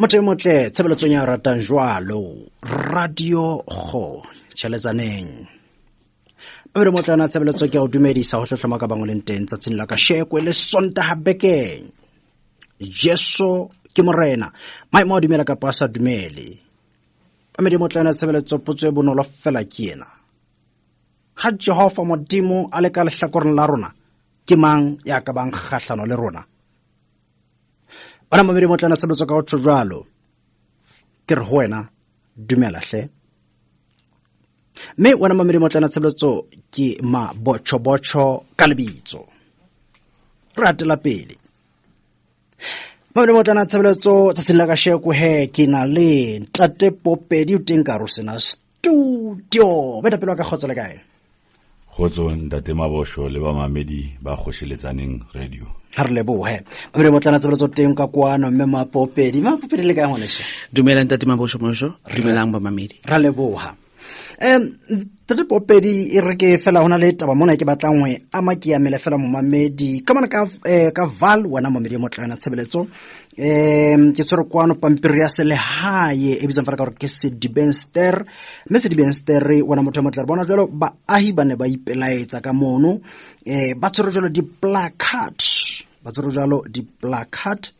Motle tshebeletso ya ratang jwalo radio go tšheletsaneng a re motlana tshebeletso ke go dumedisa go tlhotlhoma ka bangwe leng teng tsatsing la ka shekwe le Sontaga bekeng Jesu ke morena mai mo dumela ka pasa dumele a me di motlana tshebeletso potso e bonolo fela ke ena ga Jehova modimo a le ka lehlakoreng la rona ke mang ya ka bang kgahlano le rona bana mo motlana tshebeletso ka go tshojalo ke re ho wena dumela hle mme wena mo motlana tshebeletso ke botšho ka lebitso ratela pele mo motlana tshebeletso tsatsing la ka sheko he ke na le Ntate Poopedi o teng ka ro sena studio beta pele ka khotsa le kae Khotso Ntate Mabosho le ba mamedi ba khosheletsaneng radio ha re lebohe mo motlana tshebeletso teng ka kwano mme Poopedi le kae ngwana se dumela Ntate Mabosho dumelang ba mamedi ra leboha Ntate Poopedi e re ke fela hona le taba mona ke batlang ho ama ke ya mele fela mo mamedi ka mona ka val wena mamedi motlana tshebeletso ke tsore kwano pampiri ya selehae e bitsa fela ka gore ke Sedibenster mme Sedibenster wena motho motla bona jalo baahi ba ne ba ipelaetsa ka mono ba tsore jalo di placard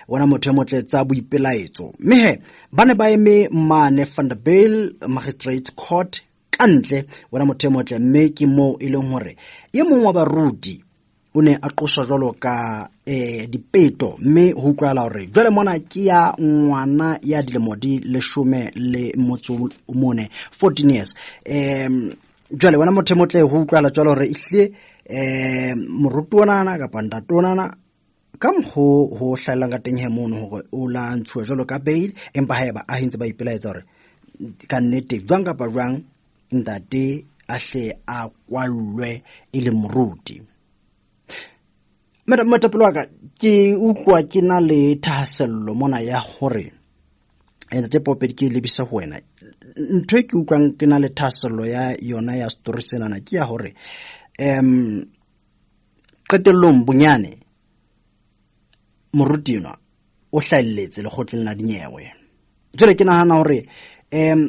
wena motho motle tsa boipelaetso mme he ba ne ba eme mane Vanderbilt Magistrate Court kantle wena motho motle mme ke mo e leng hore ye mongwe wa baruti o ne a qoswa jalo ka dipeto mme ho utlwala hore jwale mona ke ya ngwana ya dilemo di 10 le motso mone 14 years jwale wena motho motle ho utlwala jalo hore ihle moruti onana ka pandatonana ka mho ho hlailang ka teng he mono hore o la ntshwe jalo ka bail empa haeba a hintse ba ipelaetsa hore ka nnete jwang kapa jwang ntate a hle a kwallwe e le moruti madam motapelo ka ke utlwa ke na le thahasello mona ya hore Ntate Poopedi ke lebisa ho wena ntwe ke utlwang ke na le thahasello ya yona ya story senana ke ya hore qetellong bunyane morutino o hlaelletse le khotleng la dinyewe jole ke nahana hore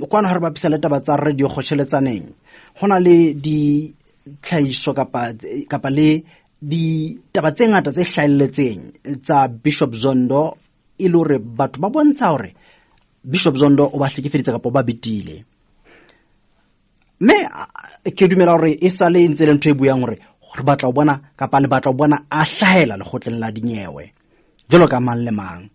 kwana hore ba pisa le taba tsa radio khosheletsaneng hona le di tlhaiso kapa le di taba tse ngata tse hlaelletseng tsa Bishop Zondo e le hore batho ba bontsha hore Bishop Zondo o ba hlekefeditse kapa ba bitile mme ke dumela hore e sa le ntse le ntwe e buyang hore re batla ho bona kapa le batla ho bona a hlahela le khotleng la dinyewe jalo ka mang le mang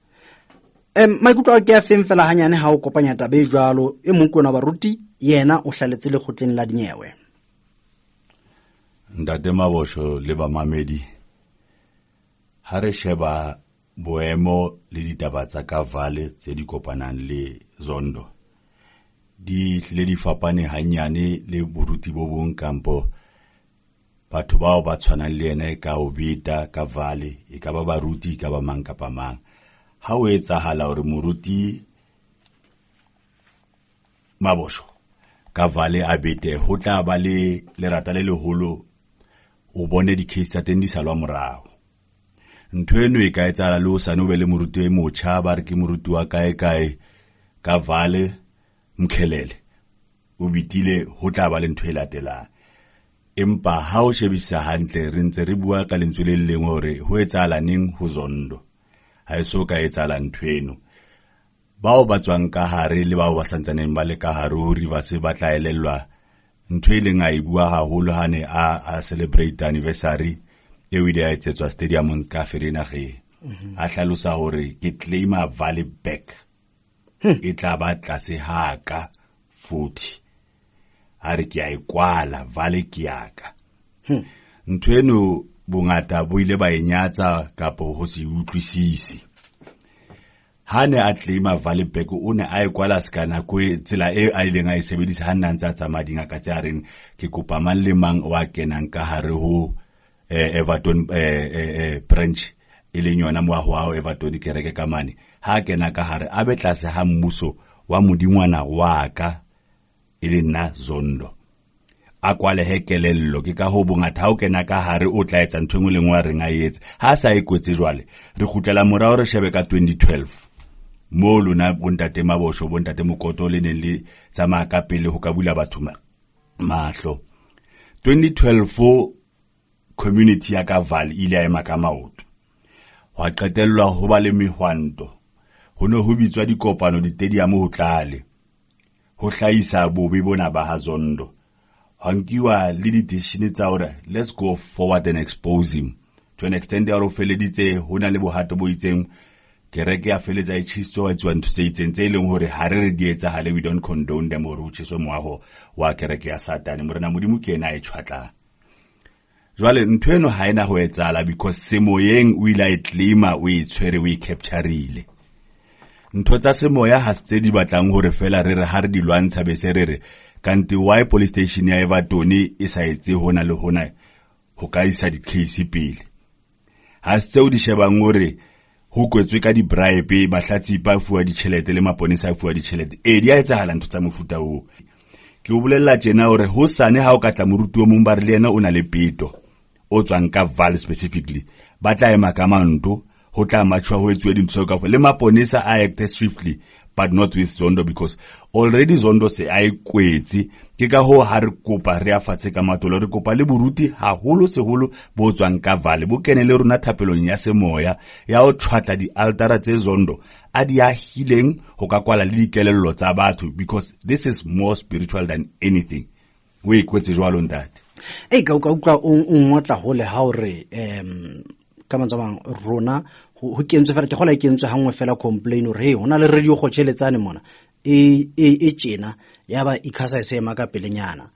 maikutlo ke a feng fela hanyane ha o kopanya tabe jwalo e mong kona baruti yena o hlaletse le khotleng la dinyewe Ntate Mabosho le ba mamedi ha re sheba boemo le ditaba tsa ka vale tse di kopanang le Zondo di hle di fapane hanyane le boruti bo bong kampo batho bao ba tshwanang le ena ka o beta ka vale e ka ba baruti ka ba mang kapa mang ha o etsahala hore moruti Mabosho ka vale a bete ho tla ba le lerata le leholo o bone di case tsa teng di salwa morao ntho eno e ka etsahala le o sane o be le moruti e motjha ba re ke moruti wa kae ka vale Mkhelele o bitile ho tla ba le ntho e latelang empa ha o shebisa hantle re ntse re bua ka lentswe le lengwe hore ho etsahala neng ho Zondo ha eso ka etsahala nthweno bao ba tswang ka hare le bao ba hlantsaneng ba le ka hare hore ba se ba tla elellwa ntwe e leng a e bua haholo hane a celebrate anniversary e o ile a etsetswa stadium ka Ferena ge a hlalosa hore ke claima Valley back e tla ba tlase haka 40 a re ke a ikwala vale ke yaka ntweno bongata bo ile ba enyatsa kapo ho se utlwisisi hane a claima vale back o ne a ikwala skana ko tsela e a ileng a e sebedisa hanna ntsa tsa madinga ka tsa reng ke kopa mang le mang wa kenang ka hare ho Everton branch e leng yona moaho wa Everton ke reke ka mane ha kena ka hare a be tlase ha mmuso wa modingwana wa ka e le nna Zondo a kwalehe kelello ke ka ho bongata ha o kena ka hare o tla etsa ntho engwe le ngwe re nga etse ha sa e kwetse jwale re khutlela morao re shebe ka 2012 mo lona bontate mabosho bontate mokoto le ne le tsamaya ka pele ho ka bula batho mahlo 2012 community ya ka Vaal ile ya ema ka maoto wa qetellwa ho ba le mehwanto ho no ho bitswa dikopano ditediamo ho tlale ho hlahisa bobe bona ba ha Zondo hankiwa le di-decision tsa hore let's go forward and expose him to an extent ya ho feleditse ho na le bohato bo itseng kereke ya feletsa e tshitso wa tswa ntse itseng tse leng hore ha re di etsa hale we don't condone them or utshiso moaho wa kereke ya Satane morena modimo ke ena e tshwatla jwale ntho eno ha ena ho etsala because semoyeng o ile a claima o e tshwere o e captureile ntho tsa semoya ha se di batlang hore fela re ha re di lwantsha be se re kanti why police station ya Everton e sa etse hona le hona ho ka isa di case pele ha se o di shebang hore ho kwetswe ka di bribe bahlatsi ba fuwa ditjhelete le maponesa a fuwa ditjhelete di a etsahala ntho tsa mofuta o ke o bolella tjena hore ho sane ha o ka tla moruti o mong ba re le yena o na le peto o tswang ka Vaal specifically ba tla ema ka manto ho tla matshwa ho etswe dintho ka le maponesa a act swiftly but not with Zondo because already Zondo se a ikwetse ke ka ho ha re kopa re afatse ka matolo re kopa le boruti haholo seholo bo tswang ka Vaal bo kenele rona thapelong ya semoya ya o tshwatla di altara tse Zondo a di a hileng ho ka kwala le dikelello tsa batho because this is more spiritual than anything we ikwetse jwalo ntate ka utlwa o ngotla hole ha hore ka mantswang rona ho kentswe fela ke gola kentswe hangwe fela complain hore hey hona le radio go tšheletsane mona e tjena ya ba ikhasa se ema ka pelenyana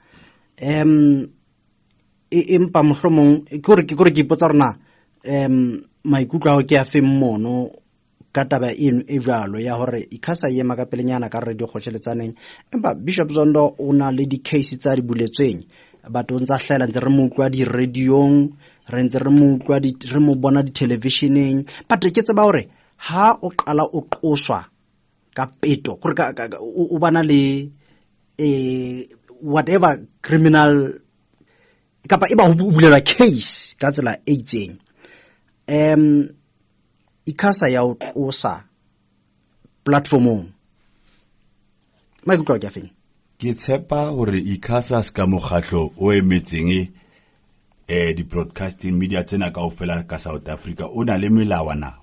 empa mohlomong ke gore ke ipotsa rona maikutlo a ke a fe mmono ka taba eno e jalo ya hore ikhasa e ema ka pelenyana ka radio go tšheletsaneng empa Bishop Zondo o na le di case tsa di buletsweng batho ntsa hlela ntse re mo utlwa di radiong re ntse re mo utlwa re mo bona di televisioneng but ke tseba hore ha o qala o qoswa ka peto gore o bana le whatever criminal kapa eba ho bulelwa case ka tsela e itseng ikhasa ya o tlosa platformong ma ikutwa ke afeng ke tshepa hore ikhasa ska mokgatlo o emetseng di broadcasting media tsena kaofela ka South Africa o na le melawana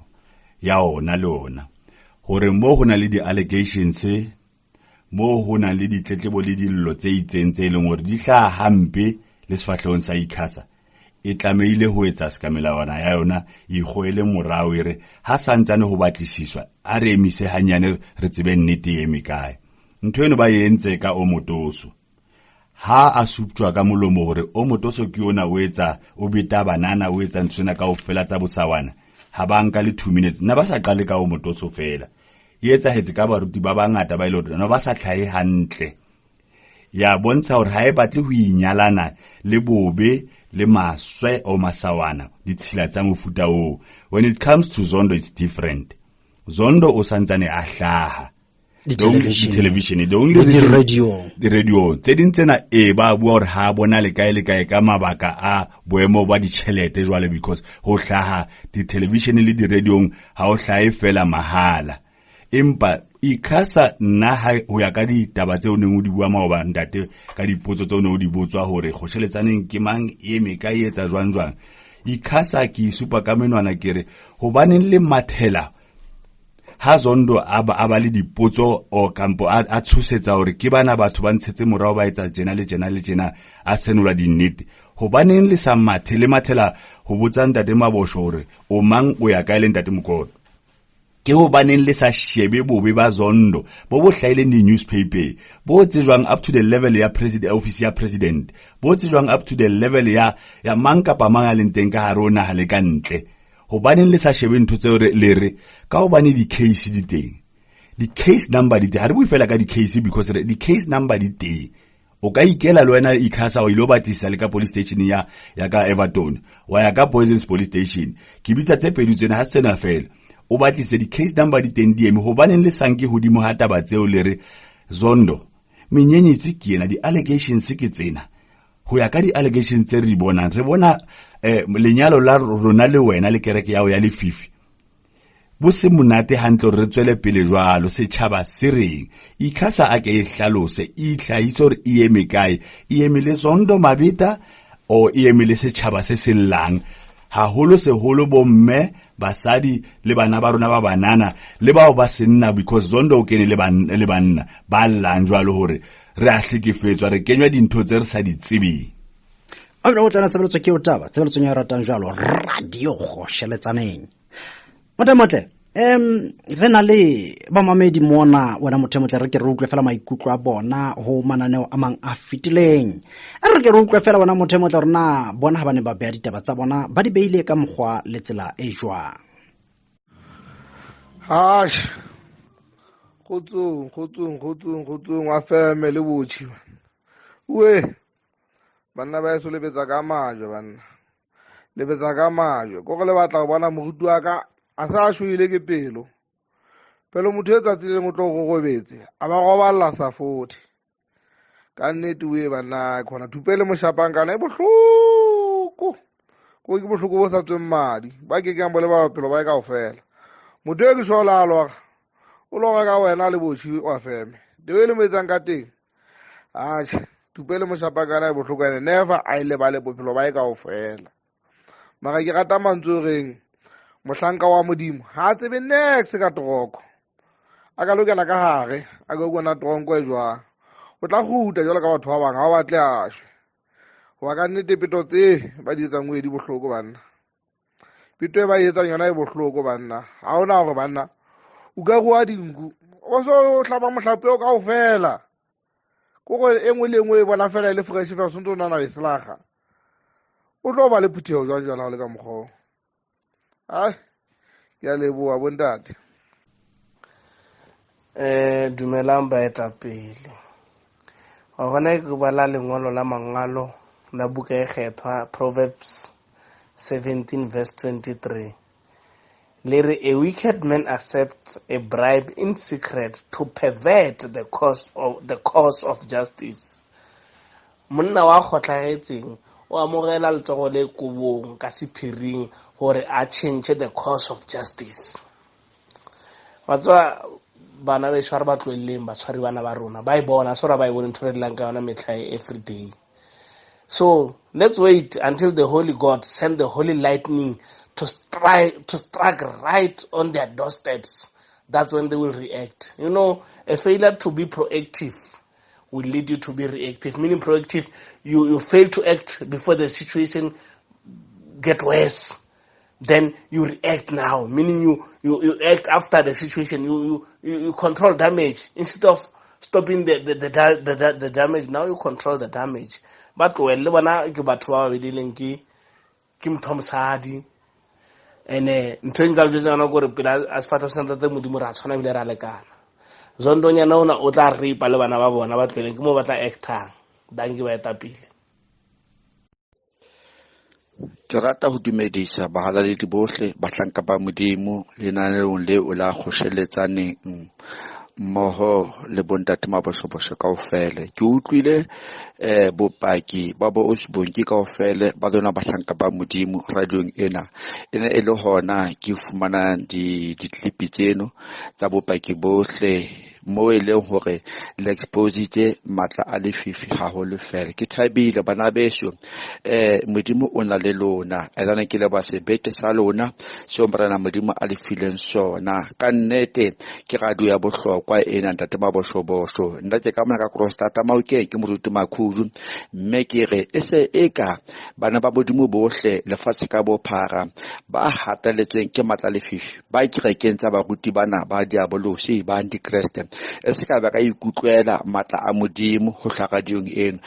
ya ona le ona hore mo ho na le di allegations mo ho na le ditletlebo le dillo tse itseng tse leng hore di hla hampe le sefahlong sa ikhasa e tlameile ho etsa ska melawana ya yona e goele morao ere ha santsane ho batlisiswa a re emise hanyane re tsebe nnete e mekae ntho eno ba yentse ka o motoso ha a suptwa ka molomo hore o motoso ke ona o etsa o beta banana o etsa ntsena ka ofela tsa bosawana ha ba nka le 2 minutes na ba sa qale ka o motoso fela e etsa hetse ka baruti ba bangata ba ile no ba sa tlhae hantle ya bontsha hore ha e batle ho inyalana le bobe le maswe o masawana ditshila tsa mofuta o when it comes to Zondo it's different Zondo o santsane a hlaha the television the only the radio tse dintsena ba bua hore ha bona le kae ka mabaka a boemo ba ditšhelete jwale because ho hlaha di television le di radio ha o hlae fela mahala empa ikhasa nna ho ya ka ditaba tse o neng o di bua maoba ntate ka dipotso tse o neng o di botswa hore go tšheletsaneng ke mang eme ka etsa jwang ikhasa ke supa ka menwana kere ho baneng le mathela ha Zondo aba le dipotso o kampo a tshosetsa hore ke bana batho ba ntshetse morao ba etsa jena le jena a senolwa dinnete ho baneng le sa mathe le mathela ho botsa ntate mabosho hore o mang o ya ka ile ntate mokolo ke ho baneng le sa shebe bobe ba Zondo bo hlaile di newspaper bo tsejwang up to the level ya president office ya president bo tsejwang up to the level ya mang kapa mang a leng teng ka hare ona ha le ka ntle ho baneng le sa shebe ntho tseo le re ka ho bane di case di teng di case number di ha re bue fela ka di case because di case number di teng o ka ikela le wena ikhasa o ilo batisa le ka police station ya ka Everton wa ya ka Poisons police station ke bitsa tse pedi tsena ha tsena fela o batlise di case number di teng di eme ho baneng le sanke hodimo ha taba tseo le re Zondo menyenyetsi ke ena di allegations ke tsena ho ya ka di-allegations tse re bonang re bona lenyalo la rona le wena le kereke ya o ya lefifi bo se monate hantle re tswele pele jwalo setjhaba se reng ikhasa a ke e hlalose e hlahise hore e eme kae e emile Zondo Mabita o e emile setjhaba se sellang haholo seholo bomme basadi le bana ba rona ba banana le bao ba senna because Zondo o kene le banna ba llang jwalo hore re a hlekefetswa re kenywa dintho tse re sa di tsebeng a re o tsana tsebeletso ke o taba tsebeletso ya ratang jwalo radio kgosheletsaneng motle re na le ba mamedi mona wena motle re ke re utlwe fela maikutlo a bona ho mananeo a mang a fitileng re ke re utlwe fela wena motle rena bona ha bane ba bea ditaba tsa bona ba di beile ka mokgwa le tsela e jwang hash khutung wa feme le botshi we banna ba eso lebetsa ka majwe banna lebetsa ka majwe go le batla go bona moruti wa ka a sa shwile ke pelo motho e tsatsile motlo go gobetse a ba go balla sa 40 ka nnete we banna khona thupele mo shapang kana e bohloko go ke bohloko bo sa tsweng madi ba ke ke ambole ba pelo ba ka ofela motho e ke shola alwa o loga ka wena le botshi wa feme de we le metsang ka teng thupele mo shapang kana e bohloko ene never a ile ba le bophelo ba ka ofela mara ke rata mantso reng mohlanka wa modimo ha tsebe next ka troko a ka lokela ka hare a go bona tronko e jwa o tla huta jalo ka batho ba bang ha ba tle ashwe wa ka nnete peto tse ba di tsang di bohloko banna peto e ba etsa yona e bohloko banna ha ona go banna o ka go a dinku o so hlaba mohlape o ka o fela go go engwe le engwe e bona fela le fresh fa sonto nana e slaga o tlo ba le phuthego jwa jana le ka mokgo ya leboa bontate dumelang baetapele wa gona ke bala lengolo la mangalo la buka e kgethwa Proverbs 17 verse 23 le a wicked man accepts a bribe in secret to pervert the cause of justice. Monna wa kgotlagetseng o amogela letsogo le kubong ka sephiring hore a change the course of justice. Watswa bana be shwara ba tlweleng ba tshwari bana ba rona ba ibona sora ba ibona ntho re lang ka yona metla every day. So let's wait until the holy God send the holy lightning to strike right on their doorsteps. That's when they will react. You know, a failure to be proactive will lead you to be reactive. Meaning proactive, you fail to act before the situation get worse. Then you react now. Meaning you act after the situation. You control damage instead of stopping the damage. Now you control the damage. But well, lebana ke batho ba ba dileng ke mthomsadi ene ntwenga le tsana go re pela asfata senta tse modimo ra tshwana bile ra lekana Zondo nyana ona o tla ripa le bana ba bona ba tleleng ke mo batla actang dangi ba etapile. Ke rata ho dumedisa bahalaledi bohle bahlanka ba modimo lenaneong le o la khosheletsaneng mmoho le bontate mabosobosho kaofela. Ke utlwile bopaki ba bo osbonki kaofela ba dona bahlanka ba modimo radioong ena e le hona ke fumana di clip tseno tsa bopaki bohle mo e leng hore le exposite matla a lefifi haholo fela. Ke thabile bana beso modimo o na le lona ena ke le ba sebete sa lona se ombrana modimo a le fileng sona ka nnete ke radio ya bohlokwa ena ntate maboshobosho nna ke ka mona ka prostata maokeng ke moruti makhudu mme ke re ese eka bana ba modimo bohle lefatshe ka bophara ba hataletsweng ke matla lefifi ba kerekeng tsa baruti bana ba diabolosi ba antichrist ese ka ba ka ikutlwela matla a modimo ho hlakadiong eno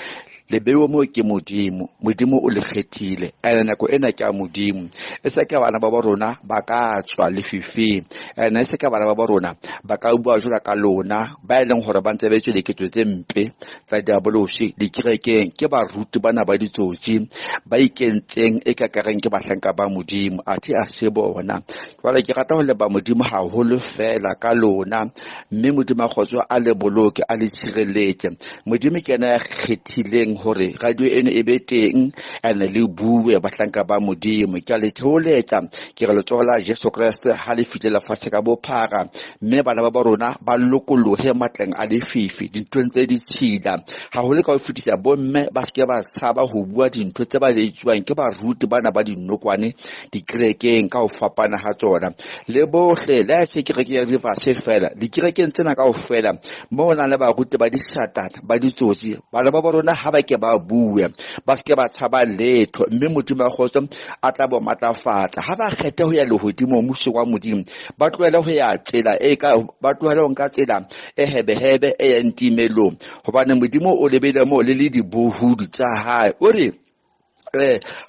lebeo mo ke modimo o le kgethile ena nako ena ke a modimo ese ka bana ba rona ba ka tswa lefifi ena ese ka bana ba rona ba ka bua jula ka lona ba eleng hore ba ntse ba tswele ketso tse mpe tsa diabolosi di kerekeng ke ba ruti bana ba ditsotsi ba ikentseng e ka kareng ke bahlanka ba modimo athi a se bona jwale ke rata ho leba modimo haholo fela ka lona mme modimo a khotso a le boloke a le tshireletse modimo ke ena ya kgethileng etsang hore radio eno e be teng ene le bue bahlanka ba modimo ke le theoletsa ke re letsogo la Jesu Kriste ha le fitlela fatshe ka bophara mme bana ba rona ba lokolohe matleng a lefifi dintho tse di tshila ha ho le ka ho fitisa bomme ba ske ba tshaba ho bua dintho tse ba leitswang ke baruti bana ba dinokwane dikerekeng ka ho fapana ha tsona le bohle le se kereke ya Rivers fela dikerekeng tsena ka ho fela mo na le baruti ba di satana ba ditsotsi bana ba rona ha ba ke ba bue ba ske ba tshaba letho mme modimo a khotso a tla bo matlafatsa ha ba kgethe ho ya lehodimo muso wa modimo ba tlohela ho ya tsela e ka ba tlohela ho nka tsela e hebehebe e ya ntimelong hobane modimo o lebele mo le dibohudu tsa hae o re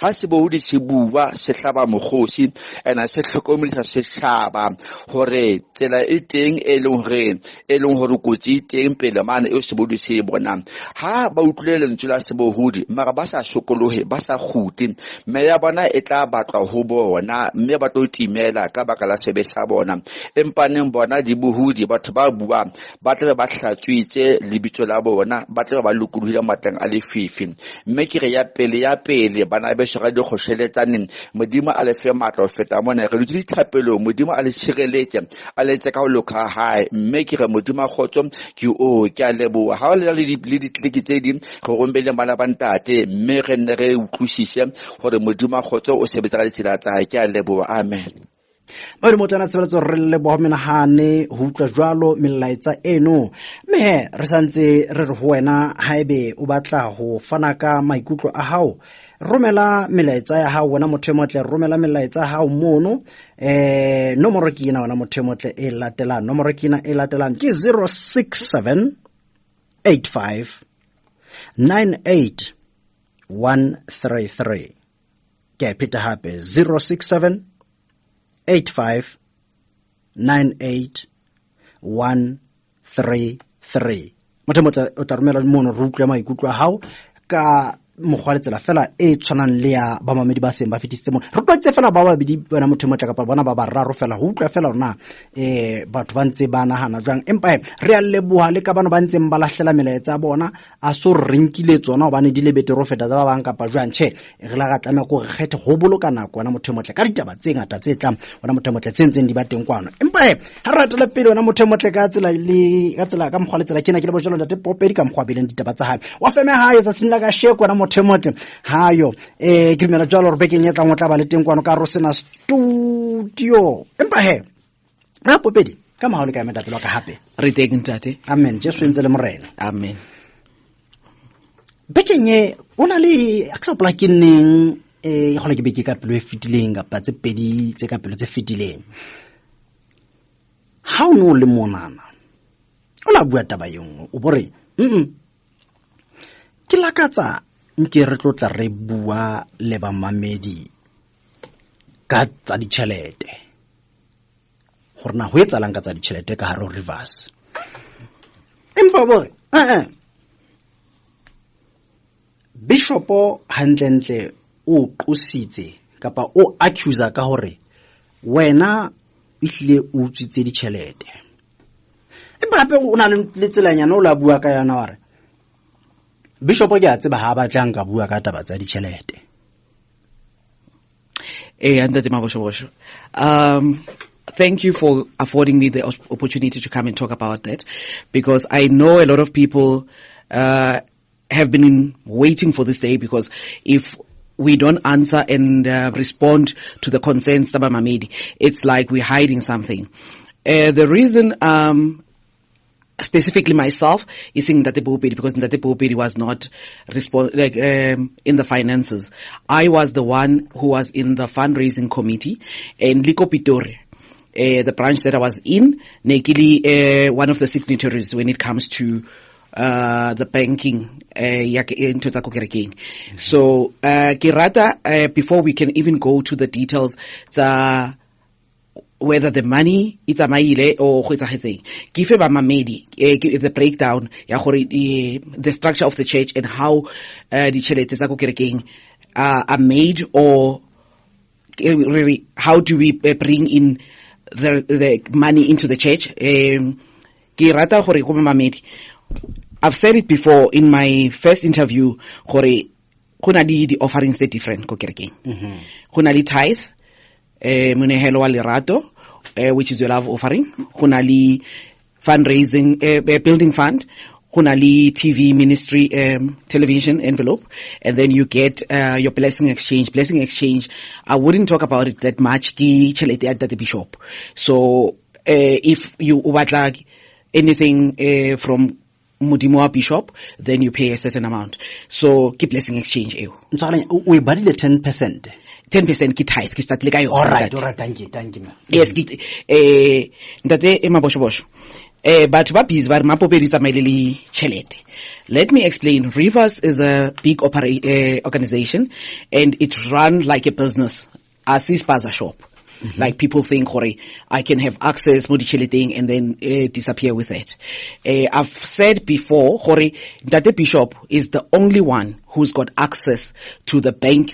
ha se bohudi se bua se hlaba mokgosi ena se hlokomedisa se hlaba hore tsela e teng e leng hore kotsi teng pele mane e se bohudi se bona ha ba utlwele lentswe la se bohudi mara ba sa sokolohe ba sa khuti mme ya bona e tla batla ho bona mme ba tlo timela ka baka la sebe sa bona empaneng bona di bohudi batho ba bua ba tla ba hlatswitse lebitso la bona ba tla ba lokolohile mateng a lefifi mme ke re ya pele bana be shega di khosheletsaneng modimo a le fe matla o feta mona re le dithapelo modimo a le tshireletse a le tse ka ho lokha hae mme ke re modimo a khotso ke o ke a leboha ha le ditliki tse di go rombele bana ba ntate mme re nne re utlwisise hore modimo a khotso o sebetsa ka ditsela tsa ke a leboha amen ba re motana tsebeletso re le bo menahane ho utlwa jwalo melaetsa eno mme re santse re re ho wena haebe o batla ho fana ka maikutlo a hao romela melaetsa ya hao wena motho motle romela melaetsa ya hao mono nomoro ke ena wena motho motle e latelang nomoro ke ena e latelang ke 067 85 98 133 ke pheta hape 067 85 98 133 motho motle o tla romela mono re utlwe maikutlo a hao ka mogwaletsela fela e tshwanang le ya ba mamedi ba seng ba fetisitse mo re tlotse fela ba babedi bona motho motla kapa bona ba bararo fela ho utlwa fela rona batho ba ntse ba nahana jang empa re a leboha le ka bana ba ntseng ba lahlela melaetsa bona a so rinkile tsona hobane di le betero feta tsa ba bang kapa jwang tshe re la ga tlame go re kgethe go boloka nako wena motho motle ka ditaba tse ngata tse tlang wena motho motle tsentseng di ba teng kwano empa ha re ratela pele wena motho motle ka tsela ka mogwaletsela kena ke le bojalo ntate Poopedi ka mogwabeleng ditaba tsa hae wa feme hae sa sinla ka sheko wena motho motle hayo ke dumela jwalo re bekeng etla ngotla ba le teng kwano ka ro sena studio empa na Poopedi ka maholo ka metapelo ka hape re teng ntate amen Jesu ntse le morena amen bekeng ona le aksa plakineng go le ke beke ka pelo e fitileng kapa tse pedi tse ka pelo tse fitileng ha o no le monana o la bua taba yong o bore ke lakatsa nke re tlotla re bua le ba mamedi ka tsa ditšhelete gore na ho etsalang ka tsa ditšhelete ka hare ho Rivers empa bore Bishopo handlentle o qositse kapa o accuse ka hore wena ihlile o tsitse ditšhelete empa hape o na le tselanyana o la bua ka yana ware Bishop ke a tseba ha ba tlang ka bua ka taba tsa ditšhelete ntate Mabosho thank you for affording me the opportunity to come and talk about that, because I know a lot of people have been waiting for this day, because if we don't answer and respond to the concerns of Mamedi, it's like we're hiding something. The reason specifically myself is saying Ntate Poopedi, because Ntate Poopedi was not in the finances. I was the one who was in the fundraising committee, and Liko Pitori, the branch that I was in, Nekili, one of the signatories when it comes to the banking into tsa kokerekeng. So kirata before we can even go to the details whether the money is a maile or give ba mamedi the breakdown ya gore the structure of the church and how the chelete tsa kokerekeng are made, or really how do we bring in the money into the church. Ke rata gore go mamedi I've said it before in my first interview, gore, kuna di offerings that different, ko kerekeng. Kuna li tithe, monehelo wa lerato, which is your love offering. Kuna li fundraising, building fund. Kuna li TV ministry, television envelope. And then you get, your blessing exchange. Blessing exchange, I wouldn't talk about it that much, ki chelete at the bishop. So, if you would like anything, from Mudimoa Bishop, then you pay a certain amount. So, keep blessing exchange. We body the 10%. 10% ki tithe, ki start like all right, thank you. Yes, ndate emabosho. But busy ba Poopedi tsamailele chelete. Let me explain. Rivers is a big organization, and it's run like a business. As is spaza shop. Like people think, I can have access to the thing and then disappear with it. I've said before, that Bishop is the only one who's got access to the bank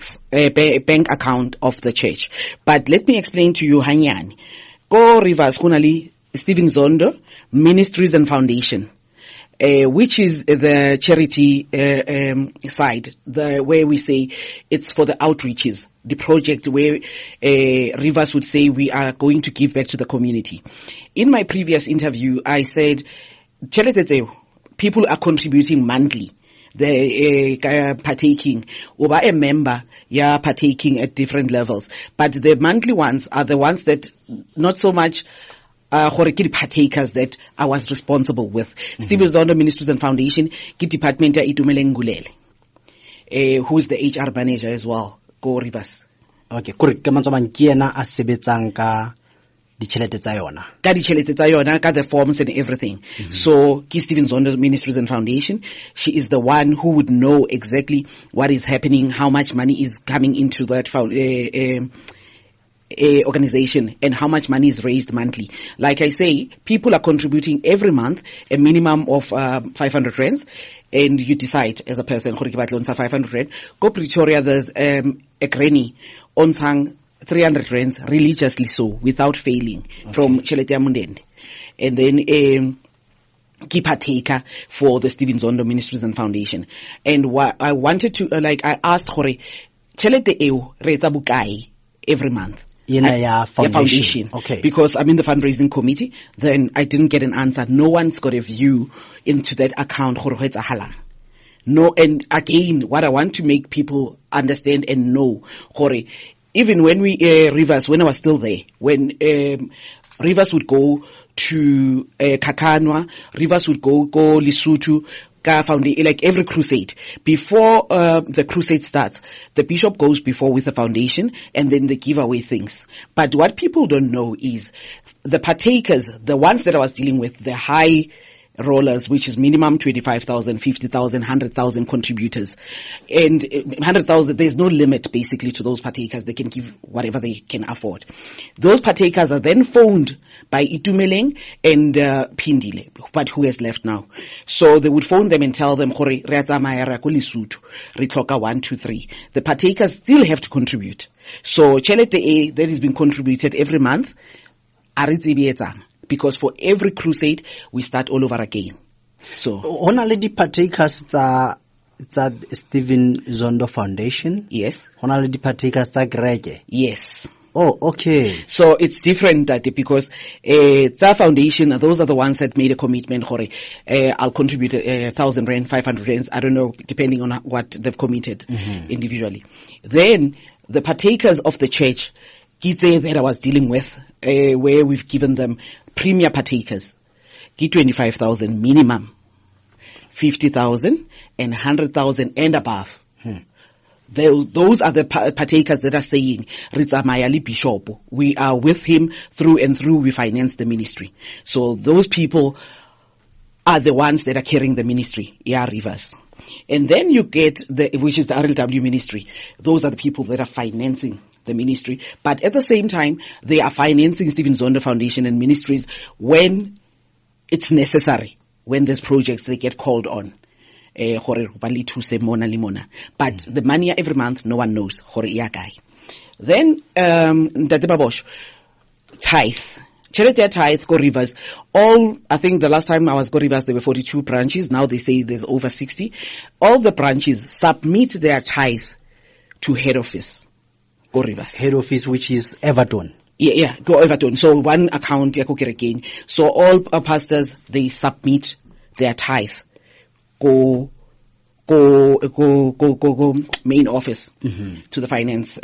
account of the church. But let me explain to you, Hanyani. Go Rivers Kunali, Stephen Zondo, Ministries and Foundation. Which is the charity side, where we say it's for the outreaches, the project where Rivers would say we are going to give back to the community. In my previous interview, I said, people are contributing monthly. They're partaking, or a member, partaking at different levels. But the monthly ones are the ones that not so much partakers that I was responsible with. Stephen Zondo Ministries and Foundation, ki department ya Itumele Ngulele, who is the HR manager as well. Go Rivers. Okay, correct. Ka mantswe ke yena a sebetsang ka ditšhelete tsa yona. Ka ditšhelete tsa yona, ka the forms and everything. So, ki Stephen Zondo Ministries and Foundation, she is the one who would know exactly what is happening, how much money is coming into that organization and how much money is raised monthly. Like I say, people are contributing every month a minimum of 500 rands, and you decide as a person, 500 rand. Go Pretoria, there's a granny on 300 rands religiously so, without failing, from Chelete Mundende. And then keep a taker for the Stephen Zondo Ministries and Foundation. And what I wanted to, I asked Chelete Eo Reza Bukai every month. Foundation. Okay. Because I'm in the fundraising committee, then I didn't get an answer. No one's got a view into that account. No, and again, what I want to make people understand and know, even when Rivers, when I was still there, when Rivers would go to Kakanwa, Rivers would go Lesotho, foundation, like every crusade. Before the crusade starts, the bishop goes before with the foundation, and then they give away things. But what people don't know is the partakers, the ones that I was dealing with, the high rollers, which is minimum 25,000, 50,000, 100,000 contributors. And 100,000, there's no limit basically to those partakers. They can give whatever they can afford. Those partakers are then phoned by Itumeleng and Pindile, but who has left now. So they would phone them and tell them, 1, 2, 3. The partakers still have to contribute. So Chelete that has been contributed every month, because for every crusade, we start all over again. So, only the partakers tsa Stephen Zondo Foundation? Yes. Only the partakers tsa Grege? Yes. Oh, okay. So it's different because tsa foundation, those are the ones that made a commitment. I'll contribute 1,000 rand, 500 rands, I don't know, depending on what they've committed individually. Then the partakers of the church, that I was dealing with, where we've given them premier partakers, 25,000 minimum, 50,000 and 100,000 and above. Those are the partakers that are saying, Ritzamayali Bishop, we are with him through and through, we finance the ministry. So those people are the ones that are carrying the ministry, Rivers. And then you get which is the RLW ministry. Those are the people that are financing the ministry. But at the same time, they are financing Stephen Zondo Foundation and ministries when it's necessary. When there's projects, they get called on. But the money every month, no one knows. Then, tithe. Tjhelete ya tithe go Rivers. I think the last time I was go Rivers, there were 42 branches. Now they say there's over 60. All the branches submit their tithe to head office. Go Rivers. Head office, which is Everton. Yeah, go Everton. So one account, ya go Kerekeng. So all pastors, they submit their tithe. Go main office to the finance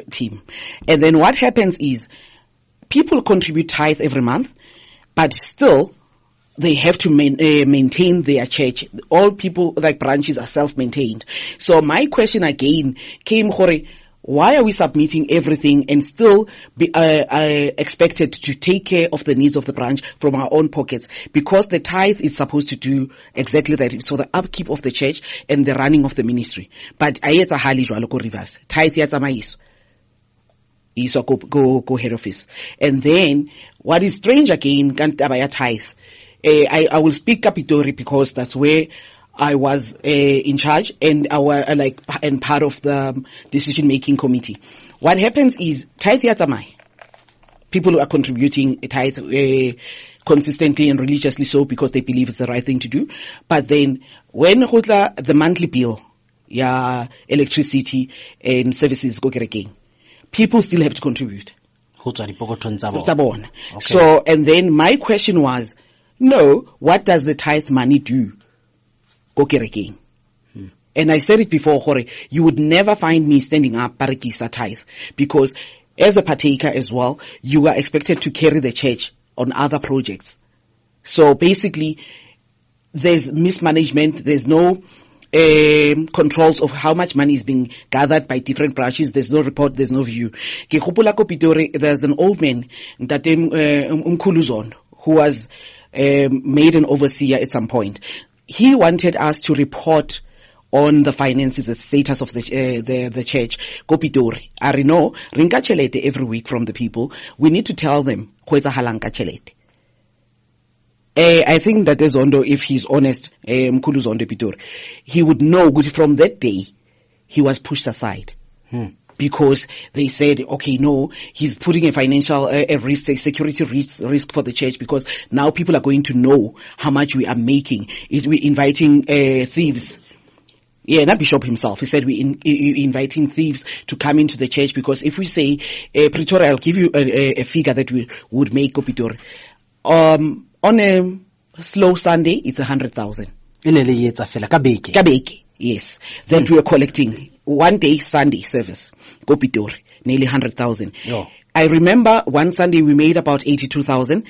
team. And then what happens is people contribute tithe every month, but still they have to maintain their church. All people, like branches, are self-maintained. So my question again came, why are we submitting everything and still be expected to take care of the needs of the branch from our own pockets? Because the tithe is supposed to do exactly that. So the upkeep of the church and the running of the ministry. But ayetsa hali jwalo ko Rivers. Tithe ya tsamaiso. Iso go head office. And then what is strange again, kantaba ya tithe. I will speak Pitori because that's where I was in charge and and part of the decision-making committee. What happens is tithe ya tsamai. People are contributing a tithe consistently and religiously so because they believe it's the right thing to do. But then when the monthly bill, electricity and services go Kerekeng, people still have to contribute. Okay. So, and then my question was, no, what does the tithe money do? Go Kerekeng. And I said it before, you would never find me standing up parekisa tithe because as a partaker as well, you are expected to carry the church on other projects. So basically, there's mismanagement, there's no controls of how much money is being gathered by different branches. There's no report, there's no view. There's an old man, Nkosane Zondo, who was made an overseer at some point. He wanted us to report on the finances, the status of the church. Kopitori. Arino, rinka chelete every week from the people. We need to tell them, halanka chelete. I think that Zondo, if he's honest, Nkosane Zondo Pitori, he would know from that day, he was pushed aside. Because they said, okay, no, he's putting a financial risk, a security risk for the church because now people are going to know how much we are making. We're inviting thieves. Yeah, not Bishop himself. He said we're inviting thieves to come into the church because if we say, Pretoria, I'll give you a figure that we would make Kopitori. On a slow Sunday, it's 100,000. Kabeke. Yes, that we are collecting. One day, Sunday service, Kopitori, nearly 100,000. I remember one Sunday we made about 82,000.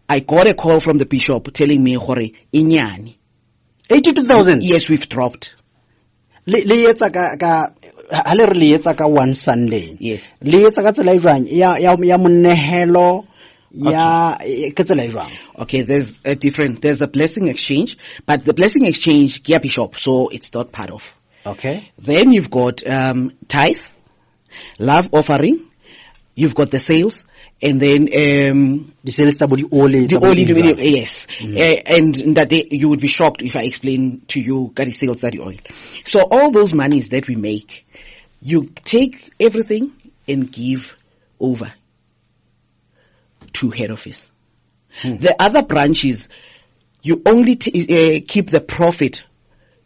I got a call from the bishop telling me, inyani. 82,000? Yes, we've dropped. One Sunday. Yes. Okay, there's the blessing exchange, but the blessing exchange, Gia Bishop, so it's not part of. Okay. Then you've got tithe, love offering, you've got the sales, and then the sales about the oil. Yes. And that day you would be shocked if I explain to you the sales of the oil. So all those monies that we make, you take everything and give over to head office. The other branches, you only keep the profit.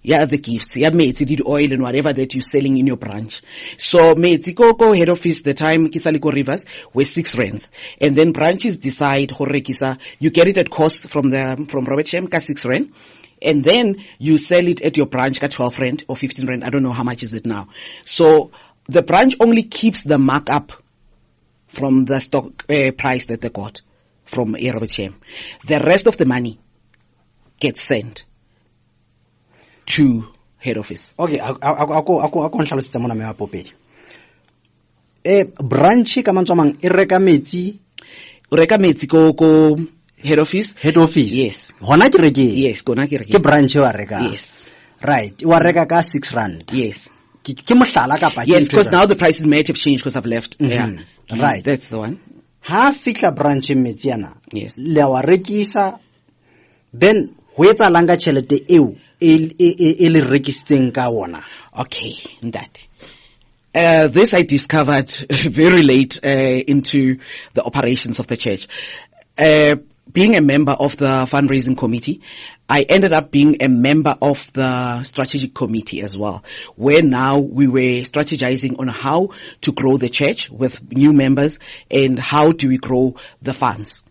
The gifts. Mates, did oil and whatever that you're selling in your branch. So mates, go head office, the time Kisaliko Rivers were 6 rands. And then branches decide, you get it at cost from Robert Shem, 6 rand. And then you sell it at your branch, 12 rand or 15 rand. I don't know how much is it now. So the branch only keeps the markup from the stock price that they got from Robert Shem. The rest of the money gets sent to head office. Okay, ako nhlalosetsa mona me wa Poopedi. Branch ka mantswamang e reka metsi ko head office. Head office. Yes. Hona ke reke. Yes, kona ke reke. Ke branch wa reka. Yes. Right. Wa reka ka 6 rand. Yes. Ke mohlala ka pa. Yes, because now the prices may have changed because I've left. Yeah. Right. That's the one. Ha fitla branch metsi yana. Yes. Le wa rekisa then ho etsa langa chelete eo e le rekisitseng ka wona. Okay, that. This I discovered very late into the operations of the church. being a member of the fundraising committee, I ended up being a member of the strategic committee as well, where now we were strategizing on how to grow the church with new members and how do we grow the funds.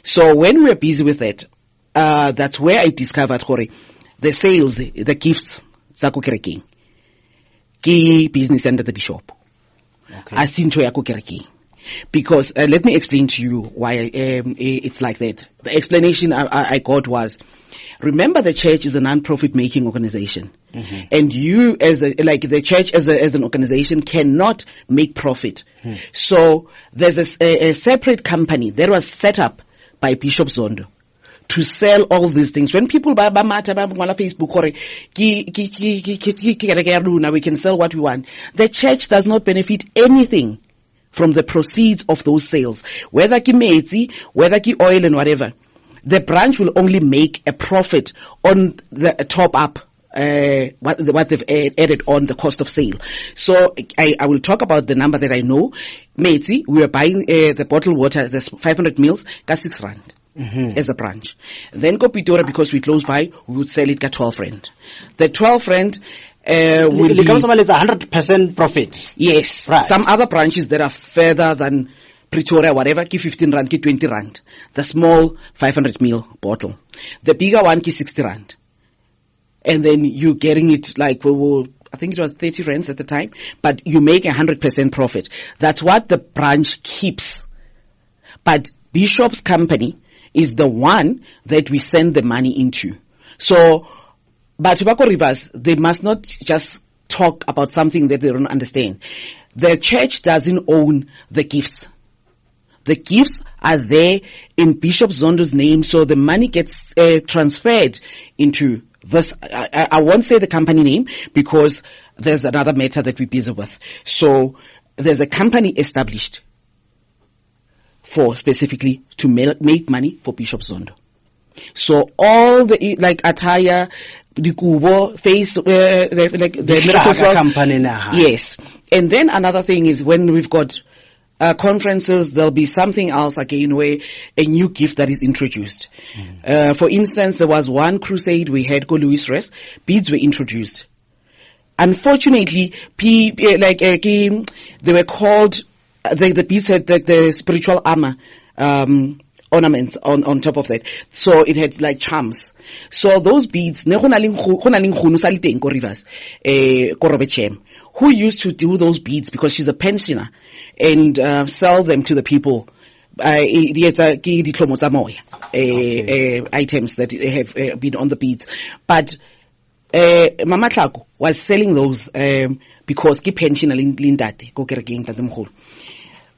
So when we were busy with that, that's where I discovered the sales, the gifts, Zako Kereking, ki business under the bishop. Okay. Asinto ya Kereking. Because let me explain to you why it's like that. The explanation I got was, remember the church is a non-profit making organization, and you as the church as an organization cannot make profit. So there's a separate company that was set up by Bishop Zondo to sell all these things. When people buy Facebook, we can sell what we want. The church does not benefit anything from the proceeds of those sales, whether ki metsi, whether ki oil and whatever. The branch will only make a profit on the top up, what they've added on the cost of sale. So I will talk about the number that I know. Metsi, we were buying the bottled water, there's 500 mils, got 6 rand. As a branch. Then go Pitora, because we close by, we would sell it at 12 rand. The 12 rand will be... It's 100% profit. Yes. Right. Some other branches that are further than Pretoria, whatever, ki 15 rand, ki 20 rand. The small 500 ml bottle. The bigger one, ki 60 rand. And then you're getting it like, I think it was 30 rands at the time, but you make 100% profit. That's what the branch keeps. But Bishop's company is the one that we send the money into. So, but Tobacco Rivers, they must not just talk about something that they don't understand. The church doesn't own the gifts. The gifts are there in Bishop Zondo's name, so the money gets transferred into this. I won't say the company name because there's another matter that we're busy with. So there's a company established for specifically to make money for Bishop Zondo. So all the like attire, the kubo, face, the medical company now. Yes. And then another thing is when we've got conferences, there'll be something else again where a new gift that is introduced. For instance, there was one crusade we had, Go Louis Rest, beads were introduced. Unfortunately, they were called, the beads had the spiritual armor, ornaments on top of that. So it had like charms. So those beads, who used to do those beads because she's a pensioner and sell them to the people. Items that have been on the beads. But Mama Tlako was selling those because ki pensioner lindate go kerekeng tatemkhulu.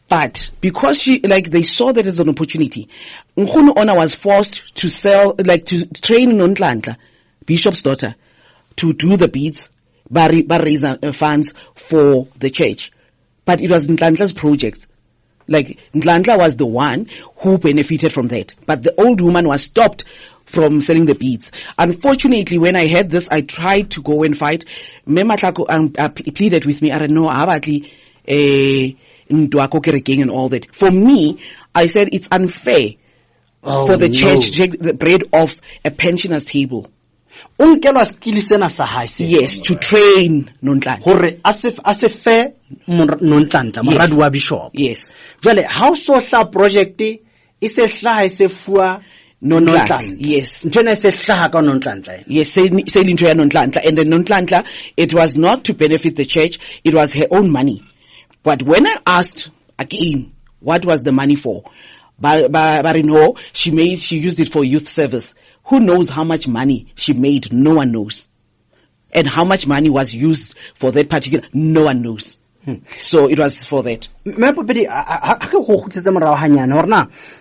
But because they saw that as an opportunity, Nkunu Ona was forced to sell, to train Nontlantla, Bishop's daughter, to do the beads, but raise funds for the church. But it was Ntlantla's project. Ntlantla was the one who benefited from that. But the old woman was stopped from selling the beads. Unfortunately, when I heard this, I tried to go and fight. Mema Tlako pleaded with me, I don't know, and all that. For me, I said it's unfair for the church to take the bread off a pensioner's table. Yes, to train Nontlantla. Bishop. Yes. Jwale how social project is a hlaha Nontlantla. Yes. Yes, selling to Nontlantla. And the Nontlantla, it was not to benefit the church, it was her own money. But when I asked again, what was the money for? Barino, she used it for youth service. Who knows how much money she made? No one knows. And how much money was used for that particular? No one knows. So it was for that. Poopedi,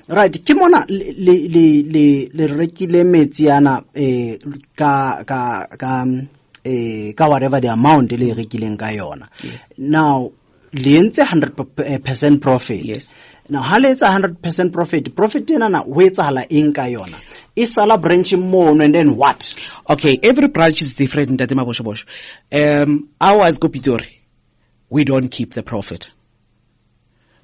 right, ke mona le rekile metsi ana ka whatever the amount le rekileng ka yona. Now le 100% profit. Yes. Now ha le 100% profit ena ho etsahala eng ka yona? Isala branch mono and then what? Okay, every branch is different in Tatema Boshobosh. Ours go Pitori. We don't keep the profit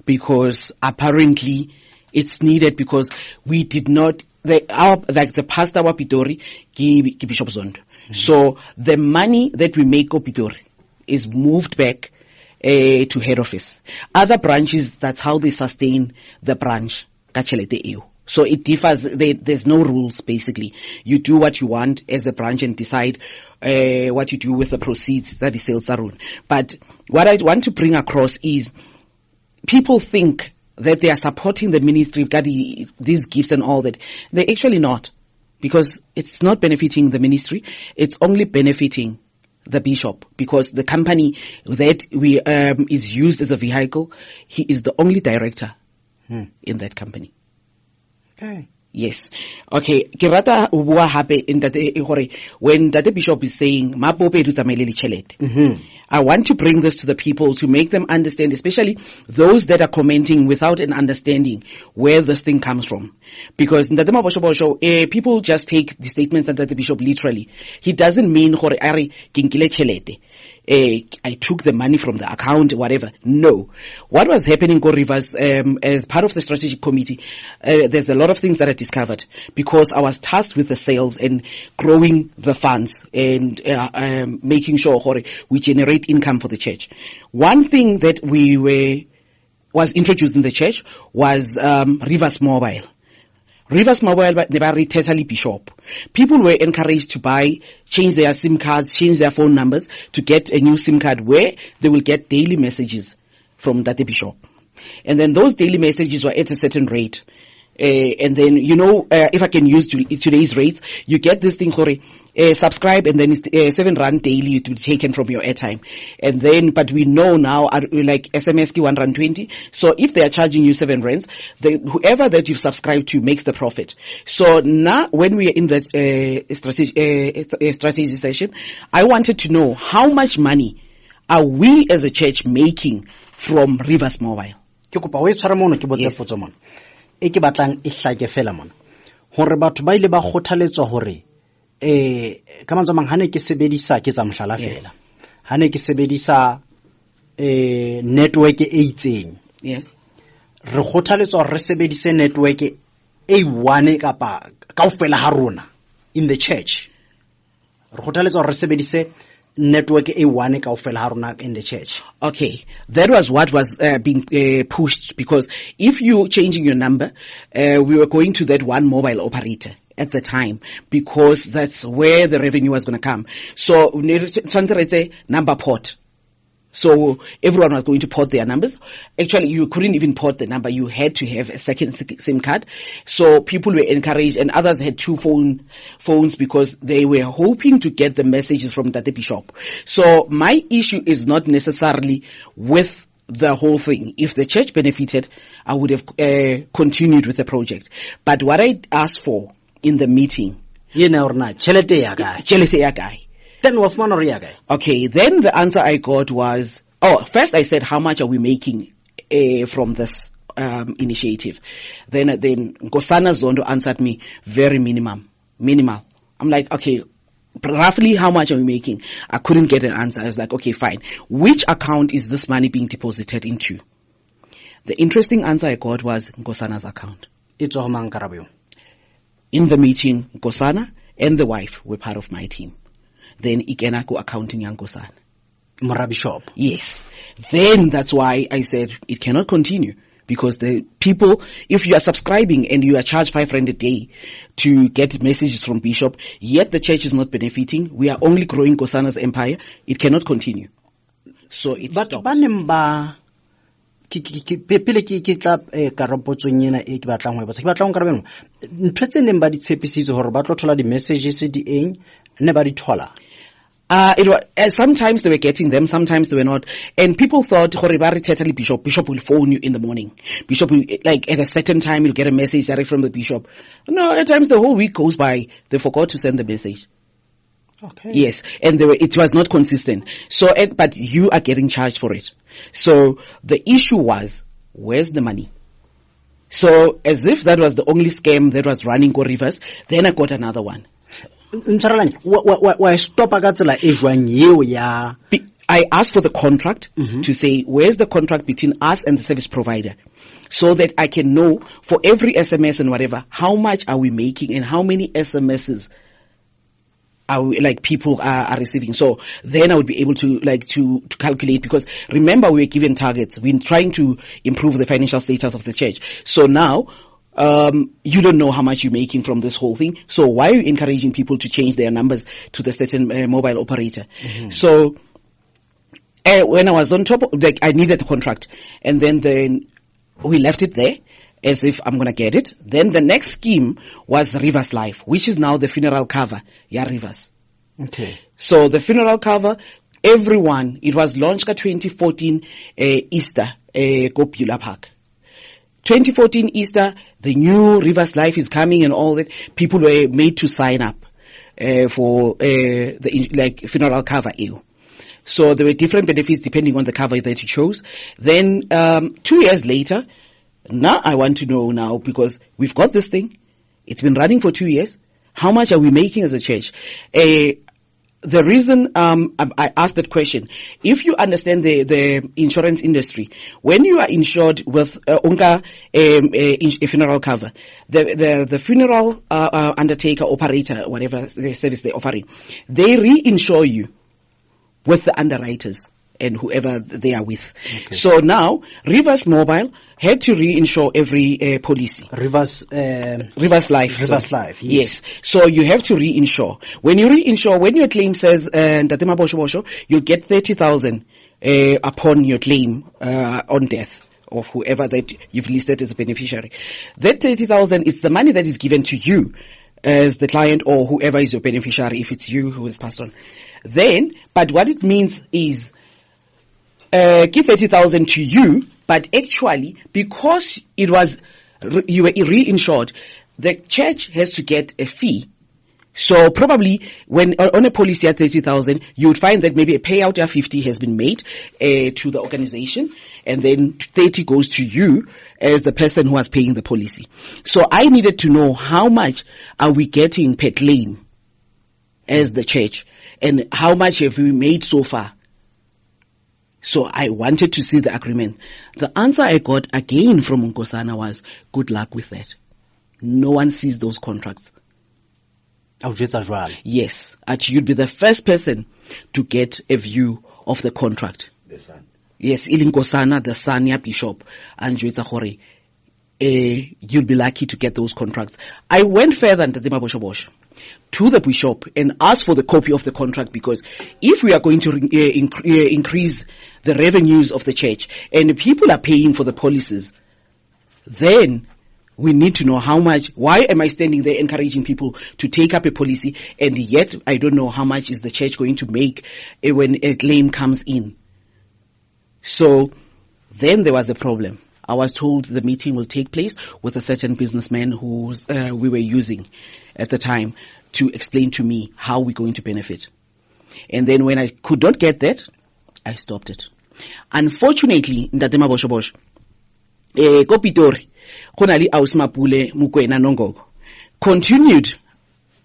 because apparently It's needed because we did not, the pastor wa Pitori, ki Bishop Zondo. So the money that we make of Pitori is moved back to head office. Other branches, that's how they sustain the branch. So it differs. There's no rules, basically. You do what you want as a branch and decide what you do with the proceeds that the sales are on. But what I want to bring across is people think that they are supporting the ministry, got these gifts and all that. They're actually not, because it's not benefiting the ministry. It's only benefiting the bishop, because the company that we is used as a vehicle, he is the only director in that company. Okay. Yes. Okay. Kirata bua hape in that when that bishop is saying ma Poopedi tsamaile le tšhelete. I want to bring this to the people to make them understand, especially those that are commenting without an understanding where this thing comes from. Because people just take the statements of the bishop literally. He doesn't mean I took the money from the account, whatever. No. What was happening in Rivers, as part of the strategic committee, there's a lot of things that I discovered, because I was tasked with the sales and growing the funds and making sure we generate income for the church. One thing that was introduced in the church was Rivers Mobile. Rivers Mobile, they totally bishop. People were encouraged to change their SIM cards, change their phone numbers to get a new SIM card where they will get daily messages from that bishop. And then those daily messages were at a certain rate. And then, if I can use today's rates, you get this thing, subscribe, and then it's 7 rand daily to be taken from your airtime. And then, but we know now, like SMS ki 1 rand 20. So if they are charging you 7 rands, whoever that you've subscribed to makes the profit. So now, when we are in that strategy session, I wanted to know how much money are we as a church making from Rivers Mobile. Yes. E ke batlang e hlake fela mona hore batho ba ile ba kgothaletswa hore ka mantswe mang hane ke sebedisa ke tsa mohlala fela hane ke sebedisa network e itseng. Yes. Re kgothaletswa re sebedise network e one kapa kaofela ha rona in the church. Re kgothaletswa re sebedise network A1 kaofela ha rona in the church. Okay, that was what was being pushed, because if you changing your number, we were going to that one mobile operator at the time, because that's where the revenue was going to come. So number port. So everyone was going to port their numbers. Actually, you couldn't even port the number. You had to have a second SIM card. So people were encouraged, and others had 2 phones because they were hoping to get the messages from that bishop. So my issue is not necessarily with the whole thing. If the church benefited, I would have continued with the project. But what I asked for in the meeting, chelete ya guy. Then okay, then the answer I got was, first I said, how much are we making from this initiative? Then Nkosane Zondo answered me, very minimal. I'm like, okay, roughly how much are we making? I couldn't get an answer. I was like, okay, fine. Which account is this money being deposited into? The interesting answer I got was Nkosane's account. In the meeting, Nkosane and the wife were part of my team. Then Ikenako accounting Nkosane. Bishop. Yes. Then that's why I said it cannot continue, because the people, if you are subscribing and you are charged 5 rand a day to get messages from Bishop, yet the church is not benefiting, we are only growing Nkosane's empire, it cannot continue. So it stopped. Pele ke tla karopotsong ena e ke batlang ho ke batlang ka rabeno ntwe tse neng ba di tshepisitse hore ba tlo thola di messages di eng ne ba di thola. Sometimes they were getting them, sometimes they were not. And people thought, Bishop will phone you in the morning. Bishop will, like, at a certain time, you'll get a message direct from the bishop. No, at times the whole week goes by, they forgot to send the message. Okay. Yes, and it was not consistent. So, but you are getting charged for it. So the issue was, where's the money? So as if that was the only scam that was running Go Rivers, then I got another one. Wa stop ka tsela e jwang eo ya I asked for the contract to say, where's the contract between us and the service provider, so that I can know for every SMS and whatever, how much are we making and how many SMSs are we, like, people are receiving. So then I would be able to to calculate, because remember, we were given targets. We're trying to improve the financial status of the church. So now, you don't know how much you're making from this whole thing. So why are you encouraging people to change their numbers to the certain mobile operator? So when I was on top, I needed the contract, and then we left it there as if I'm going to get it. Then the next scheme was Rivers Life, which is now the funeral cover. Yeah, Rivers. Okay. So the funeral cover, everyone, it was launched at 2014 Easter, Kopula Park. 2014 Easter, the new Rivers Life is coming and all that. People were made to sign up for the funeral cover. So there were different benefits depending on the cover that you chose. Then 2 years later, now I want to know now, because we've got this thing, it's been running for 2 years. How much are we making as a church? The reason I asked that question, if you understand the insurance industry, when you are insured with a funeral cover, the funeral undertaker, operator, whatever the service they're offering, they reinsure you with the underwriters and whoever they are with. Okay. So now, Rivers Mobile had to reinsure every policy. Rivers Life. Rivers Life, yes. So you have to reinsure. When you reinsure, when your claim says, Ntatema Bosho Bosho, you'll get 30,000 upon your claim on death of whoever that you've listed as a beneficiary. That 30,000 is the money that is given to you as the client or whoever is your beneficiary, if it's you who is passed on. Then, but what it means is, give 30,000 to you, but actually, because you were reinsured, the church has to get a fee. So probably when on a policy at 30,000, you would find that maybe a payout of 50 has been made to the organization, and then 30 goes to you as the person who was paying the policy. So I needed to know how much are we getting per claim as the church, and how much have we made so far. So I wanted to see the agreement. The answer I got again from Nkosana was, good luck with that. No one sees those contracts. Yes, you'd be the first person to get a view of the contract. The son. Yes, Nkosana, the son, ya Bishop, and you'll be lucky to get those contracts. I went further to the bishop and asked for the copy of the contract, because if we are going to increase the revenues of the church and people are paying for the policies, then we need to know how much. Why am I standing there encouraging people to take up a policy, and yet I don't know how much is the church going to make when a claim comes in? So then there was a problem. I was told the meeting will take place with a certain businessman who we were using at the time to explain to me how we're going to benefit. And then when I could not get that, I stopped it. Unfortunately, Ntatema Bosho Bosho, Kopitori, Konali Ausmapule Mukwena Nongo, continued.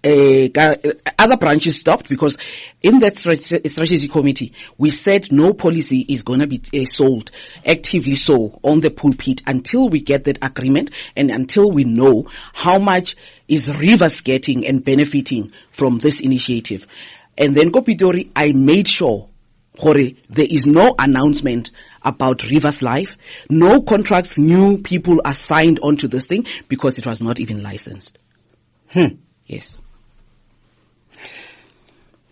Other branches stopped, because in that strategy committee, we said no policy is going to be sold actively so on the pulpit until we get that agreement and until we know how much is Rivers getting and benefiting from this initiative. And then Kopitori, I made sure there is no announcement about Rivers Life, no contracts, new people are signed onto this thing, because it was not even licensed. Yes.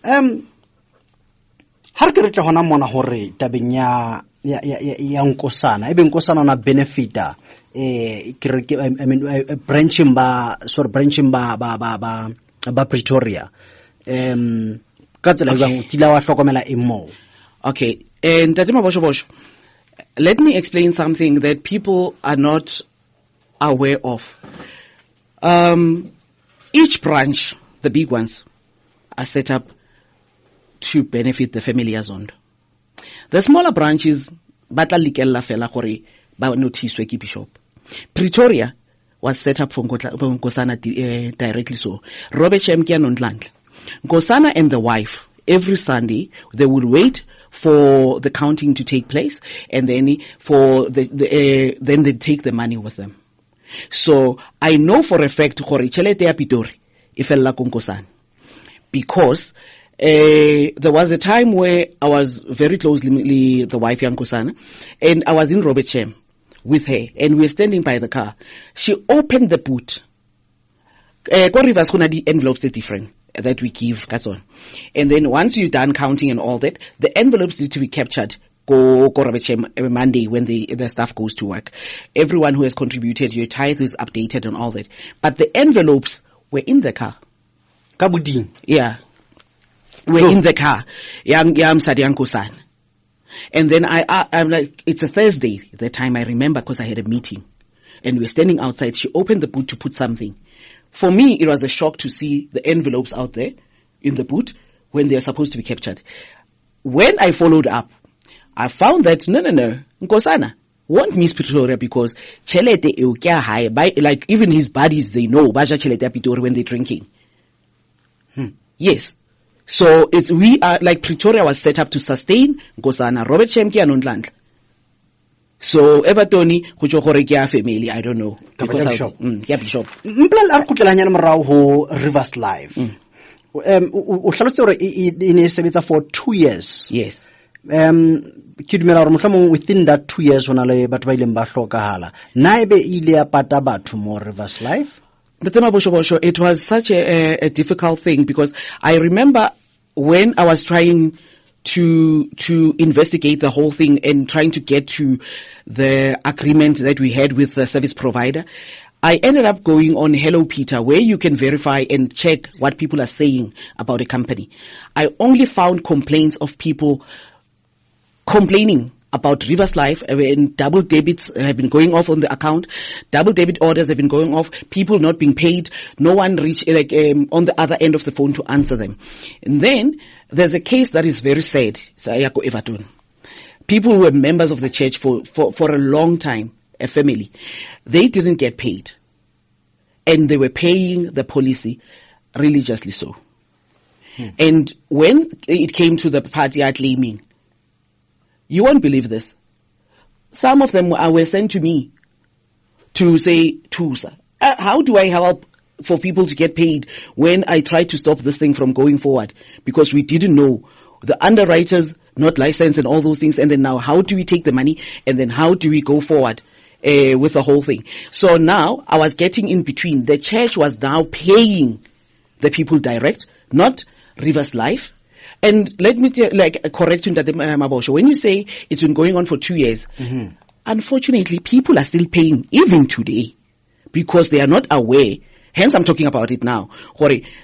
Ha re ke re tle hona mona hore tabeng ya Nkosana ebe Nkosana na benefita I mean branching ba Pretoria ka tsela e bang kila wa hlokomela emo. Okay, and Ntatema Bosho Bosho, let me explain something that people are not aware of. Each branch, the big ones, are set up to benefit the family as Zondo. The smaller branches, batla likella fela gore ba notice ke bishop. Pretoria was set up for Nkosana directly so. Robert Chemke and Nkosana and the wife, every Sunday, they will wait for the counting to take place, and then for then they take the money with them. So I know for a fact gore tšhelete ya Pitori e fella ko Nkosane, because there was a time where I was very closely the wife ya Nkosane, and I was in Robert Shem with her, and we were standing by the car. She opened the boot. Ko Rivers go na di envelopes are different that we give, that's all. And then once you're done counting and all that, the envelopes need to be captured go Robert Shem every Monday when the staff goes to work. Everyone who has contributed, your tithe is updated and all that. But the envelopes were in the car. Kabuding. Yeah. We're in the car. Nkosane. And then I'm like, it's a Thursday, the time I remember, because I had a meeting. And we're standing outside. She opened the boot to put something. For me, it was a shock to see the envelopes out there in the boot when they're supposed to be captured. When I followed up, I found that, no, Nkosana won't miss Pretoria because chelete eukia high, like even his buddies, they know, baja chelete Pretoria when they're drinking. Yes. So we are like Pretoria was set up to sustain Nkosana, Robert Shemke and Ondlandla. So Evertoni, Kuchokorekia family, I don't know. Because Bishop. Bishop. Mplal ar kutlelanyana morao ho Rivers Live. O hlalositse hore e ne sebetsa for 2 years. Yes. Ke dumela hore mohlomong within that 2 years hona le batho ba ileng ba hlokahala. Na ebe ile ya pata batho mo Rivers Live? The thema bosho, it was such a difficult thing because I remember when I was trying to investigate the whole thing and trying to get to the agreement that we had with the service provider, I ended up going on Hello Peter, where you can verify and check what people are saying about a company. I only found complaints of people complaining about Rivers Life, and double debits have been going off on the account, double debit orders have been going off, people not being paid, no one reached on the other end of the phone to answer them. And then there's a case that is very sad. People who were members of the church for a long time, a family, they didn't get paid, and they were paying the policy religiously so. And when it came to the party claiming, you won't believe this. Some of them were sent to me to say, how do I help for people to get paid when I try to stop this thing from going forward? Because we didn't know the underwriters, not licensed and all those things. And then now, how do we take the money? And then how do we go forward with the whole thing? So now I was getting in between. The church was now paying the people direct, not Rivers Life. And let me correct you, when you say it's been going on for 2 years, unfortunately, people are still paying even today because they are not aware. Hence, I'm talking about it now.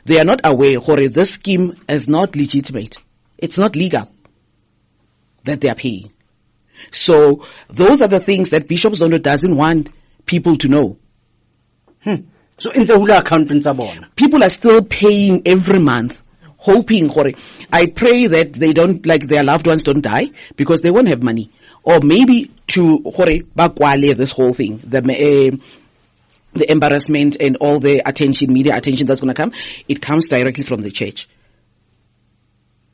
They are not aware. This scheme is not legitimate. It's not legal that they are paying. So those are the things that Bishop Zondo doesn't want people to know. So in the hula account, people are still paying every month, hoping, I pray that they don't, like their loved ones don't die because they won't have money. Or maybe to, bakwale this whole thing, the embarrassment and all the attention, media attention that's going to come, it comes directly from the church.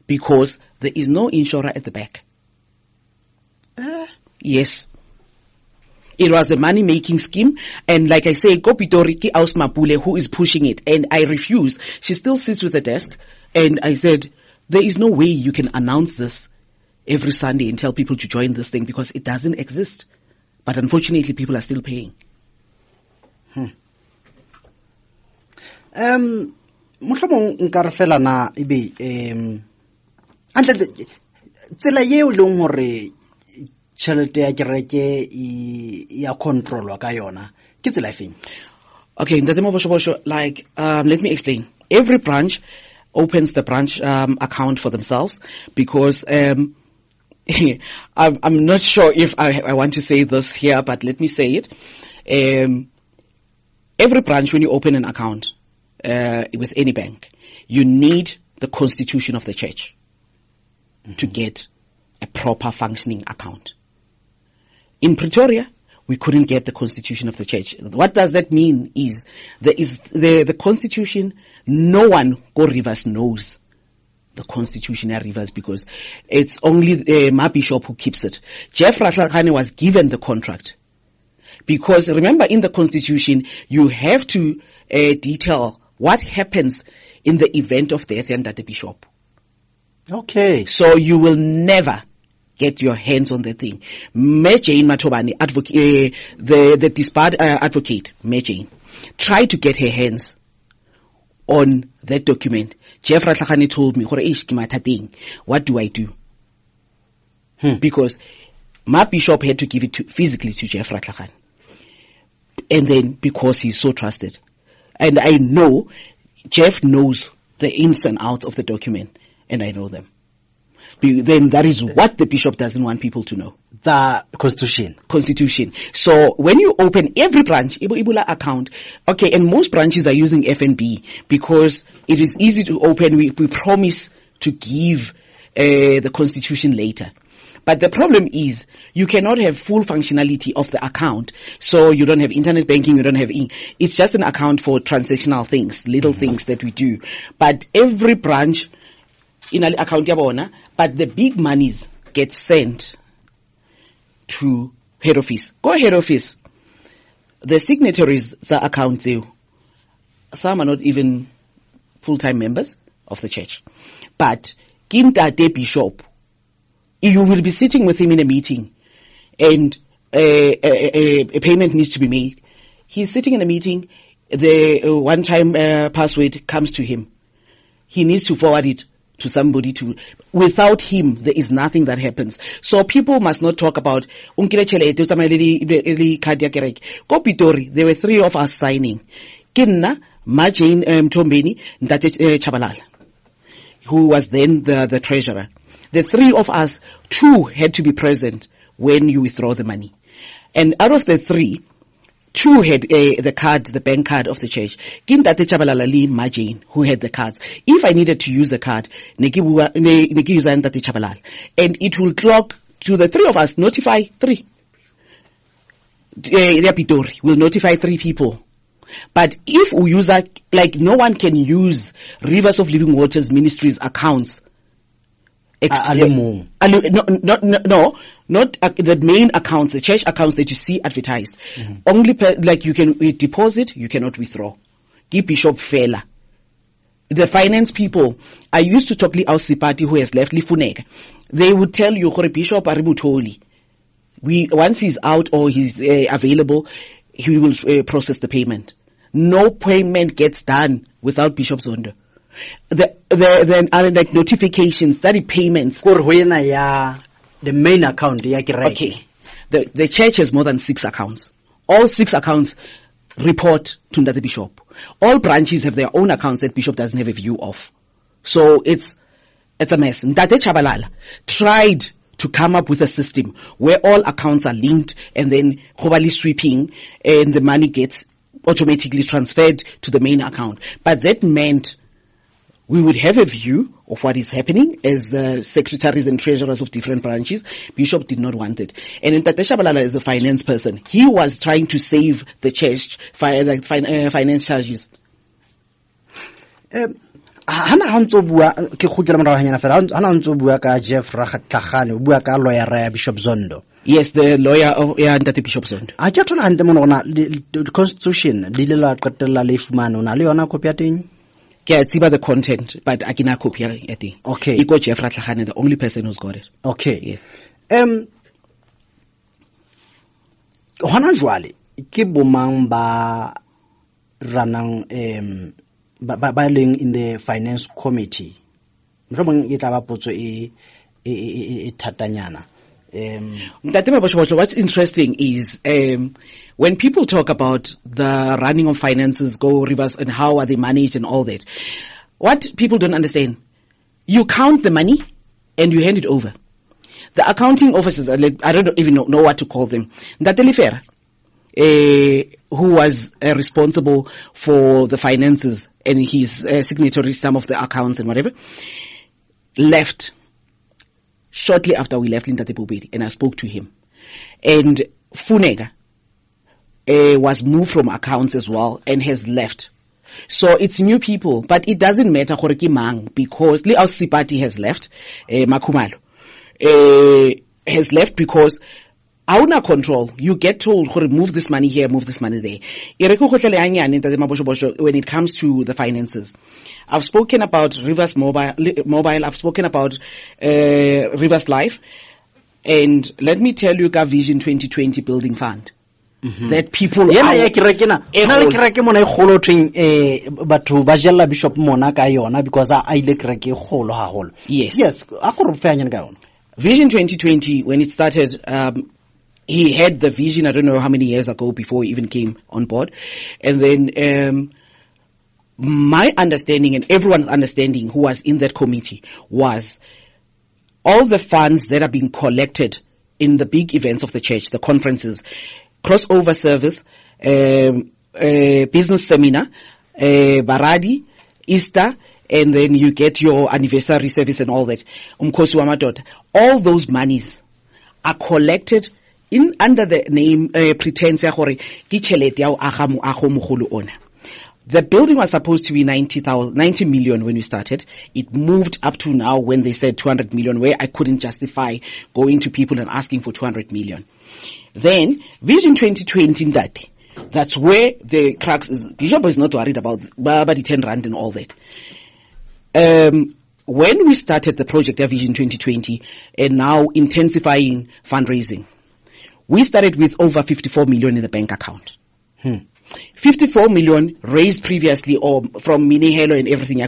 Because there is no insurer at the back. Yes. It was a money-making scheme, and like I say, Kopitoriki Aus Mapule, who is pushing it, and I refuse. She still sits with the desk, and I said, there is no way you can announce this every Sunday and tell people to join this thing because it doesn't exist. But unfortunately, people are still paying. Mohlomong nkare fela na ebe antle tsela yeo le hore tšhelete ya kereke ya controlwa ka yona ke tsela efeng? Okay, like let me explain. Every branch opens the branch account for themselves because I'm not sure if I want to say this here, but let me say it. Every branch, when you open an account with any bank, you need the constitution of the church to get a proper functioning account. In Pretoria, we couldn't get the constitution of the church. What does that mean is there is the constitution, no one Go Rivers knows the constitution at Rivers because it's only my bishop who keeps it. Jeff Ratlakane was given the contract. Because remember, in the constitution, you have to detail what happens in the event of death and at the bishop. Okay. So you will never get your hands on the thing. Jane Matobani, advocate, the disbarred advocate, Jane, tried to get her hands on that document. Jeff Ratlakane told me, what do I do? Because my bishop had to give it physically to Jeff Ratlakane. And then because he's so trusted. And I know Jeff knows the ins and outs of the document, and I know them. Then that is what the bishop doesn't want people to know. The constitution. So when you open every branch, Ibula account, okay, and most branches are using FNB because it is easy to open. We promise to give the constitution later. But the problem is you cannot have full functionality of the account. So you don't have internet banking, you don't have it's just an account for transactional things, little things that we do. But every branch in an account yabona, but the big monies get sent to head office. Go head office. The signatories the account there. Some are not even full-time members of the church. But Kimta de Bishop, you will be sitting with him in a meeting and a payment needs to be made. He's sitting in a meeting, the one-time password comes to him. He needs to forward it to somebody without him, there is nothing that happens. So people must not talk about, Go Pitori, there were 3 of us signing. Kinna, Majin Tombeni, Ndate Chabalala, who was then the treasurer. The 3 of us, 2 had to be present when you withdraw the money. And out of the 3, 2 had the card, the bank card of the church. Kintate Chabalala Li Majin, who had the cards. If I needed to use the card, Neki Uzantate Chabalala. And it will clock to the 3 of us, notify 3. Pitori will notify 3 people. But if we use that, like no one can use Rivers of Living Waters Ministries accounts. No, not the main accounts, the church accounts that you see advertised. Only like you can deposit, you cannot withdraw. Give Bishop Fela. The finance people, I used to talk to our Sipati who has left Lifunega. They would tell you, Bishop Aributoli, once he's out or he's available, he will process the payment. No payment gets done without Bishop Zondo. Then are like notifications, that payments. The main account, okay. The church has more than 6 accounts. All 6 accounts report to the bishop. All branches have their own accounts that bishop doesn't have a view of. So it's a mess. Ndate Chabalala tried to come up with a system where all accounts are linked and then globally sweeping and the money gets automatically transferred to the main account. But that meant we would have a view of what is happening as the secretaries and treasurers of different branches. Bishop did not want it. And in Tate Shabalala is a finance person. He was trying to save the church finance charges. Hana ntso bua ke khutlela moraganyana fela hana ntso bua ka Jeff Ratlakane bua ka lawyer ya Bishop Zondo. Yes, the lawyer of Ndate Bishop Zondo. A ke thola hande mona gona the constitution le la qetella le fumana ona le yona copy ya teng. Yeah, it's about the content, but I cannot copy it. Okay. You got Jeff Ratlakane, the only person who's got it. Okay. Yes. Hona jwale ke bomang ba ranang ba leng in the finance committee. Mhlomong e tla ba potso e thatanyana. What's interesting is when people talk about the running of finances, go Rivers, and how are they managed and all that, what people don't understand, you count the money and you hand it over. The accounting officers, I don't even know what to call them. Ndatelifera, who was responsible for the finances and his signatory, some of the accounts and whatever, left. Shortly after we left Ntate Poopedi, and I spoke to him. And Funega was moved from accounts as well and has left. So it's new people, but it doesn't matter gore ke mang, because Li Sipati has left, Makumalo, has left because Auna control. You get told, move this money here, move this money there. When it comes to the finances, I've spoken about Rivers Mobile. I've spoken about Rivers Life, and let me tell you, Vision 2020 Building Fund. That people batho ba jella Bishop mona ka yona because I ile kereke kholo haholo. Yes, a go re fanya ka yona. Vision 2020, when it started, he had the vision, I don't know how many years ago before he even came on board. And then my understanding and everyone's understanding who was in that committee was all the funds that are being collected in the big events of the church, the conferences, crossover service, business seminar, Baradi, Easter, and then you get your anniversary service and all that. All those monies are collected in under the name pretense ya gore ke tšhelete ya aga mogolo ona. The building was supposed to be 90 million when we started. It moved up to now when they said 200 million, where I couldn't justify going to people and asking for 200 million. Then Vision 2020 that's where the crux is. Bishop is not worried about the 10 rand and all that. When we started the project of Vision 2020 and now intensifying fundraising, we started with over 54 million in the bank account. 54 million raised previously or from Minihelo and everything.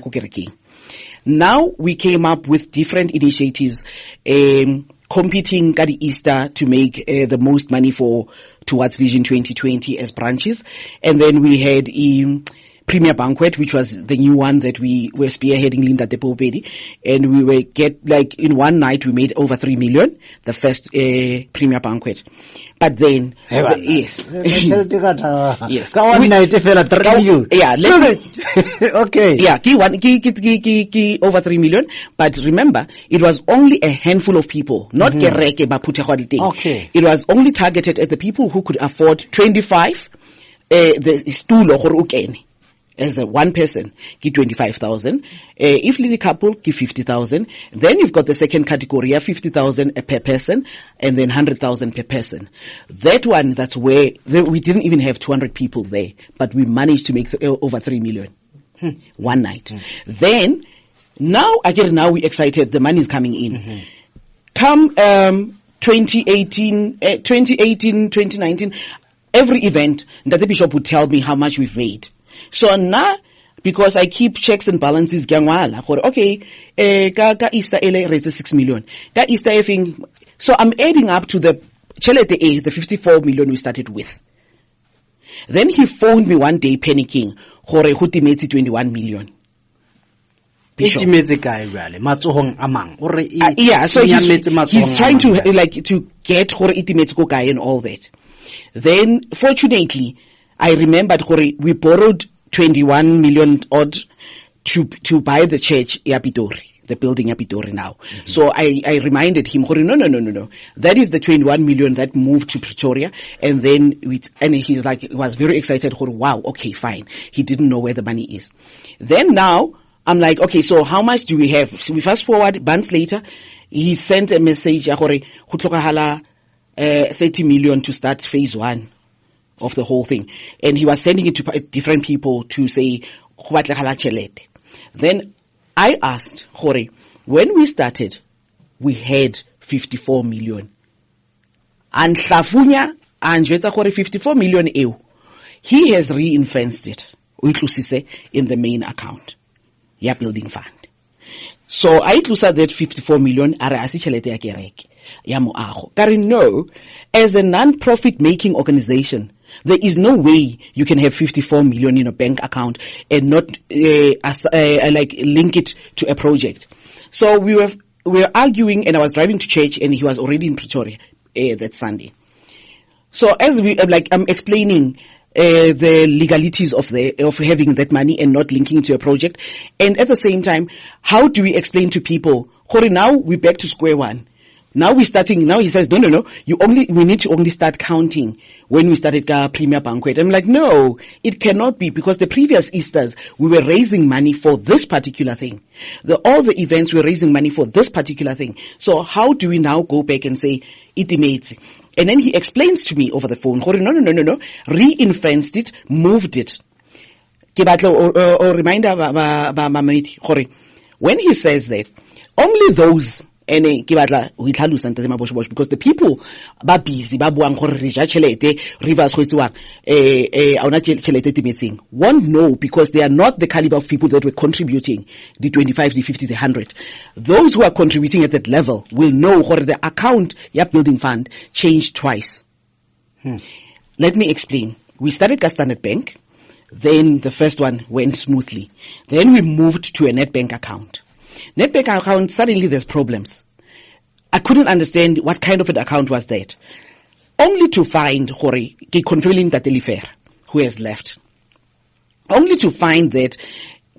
Now we came up with different initiatives, competing at the Easter to make the most money towards Vision 2020 as branches. And then we had Premier Banquet, which was the new one that we were spearheading, Linda de Poopedi, and we were in one night we made over 3 million, the first Premier Banquet. But then yes. Yes. One night fella 3 million. Yeah, okay. Yeah, over 3 million. But remember, it was only a handful of people, not kereke ba puthe thing. Okay. It was only targeted at the people who could afford 25 the stool or ukene. As a one person, give 25,000. If the couple, give 50,000. Then you've got the second category, 50,000 per person, and then 100,000 per person. That one, that's where we didn't even have 200 people there, but we managed to make over 3 million one night. Then now we're excited. The money is coming in. Come 2018, 2019, every event, the Bishop would tell me how much we've made. So now, because I keep checks and balances, okay, ka Easter raised 6 million. Ka Easter so I'm adding up to the 54 million we started with. Then he phoned me one day panicking, who 21 million. Yeah, so he's trying to get and all that. Then, fortunately, I remembered we borrowed 21 million odd to buy the church Yapitori, the building Yapitori now. So I reminded him, no. That is the 21 million that moved to Pretoria. And then he's like, he was very excited. Wow, okay, fine. He didn't know where the money is. Then now I'm like, okay, so how much do we have? So we fast forward months later, he sent a message, 30 million to start phase 1. Of the whole thing. And he was sending it to different people to say, then I asked, when we started, we had 54 million. And Hlafunya, and 54 million EU, he has reinvested it in the main account. Yeah, building fund. So I included that 54 million, no, as a non-profit making organization, there is no way you can have 54 million in a bank account and not link it to a project. So we were arguing, and I was driving to church, and he was already in Pretoria that Sunday. So as I'm explaining the legalities of having that money and not linking it to a project, and at the same time, how do we explain to people? Now we're back to square one. Now he says, no, we need to only start counting when we started our Premier Banquet. I'm like, no, it cannot be, because the previous Easters, we were raising money for this particular thing. All the events were raising money for this particular thing. So how do we now go back and say, itimates? And then he explains to me over the phone, no, reinforced it, moved it. Reminder, when he says that, only those, because the people ba busy ba buang gore re ja chelete rivers won't know, because they are not the caliber of people that were contributing the 25, the 50, the 100. Those who are contributing at that level will know gore the account building fund changed twice. Let me explain. We started with Standard Bank, then the first one went smoothly. Then we moved to a NetBank account. NetBank account, suddenly there's problems. I couldn't understand what kind of an account was that. Only to find controlling that Elifer, who has left. Only to find that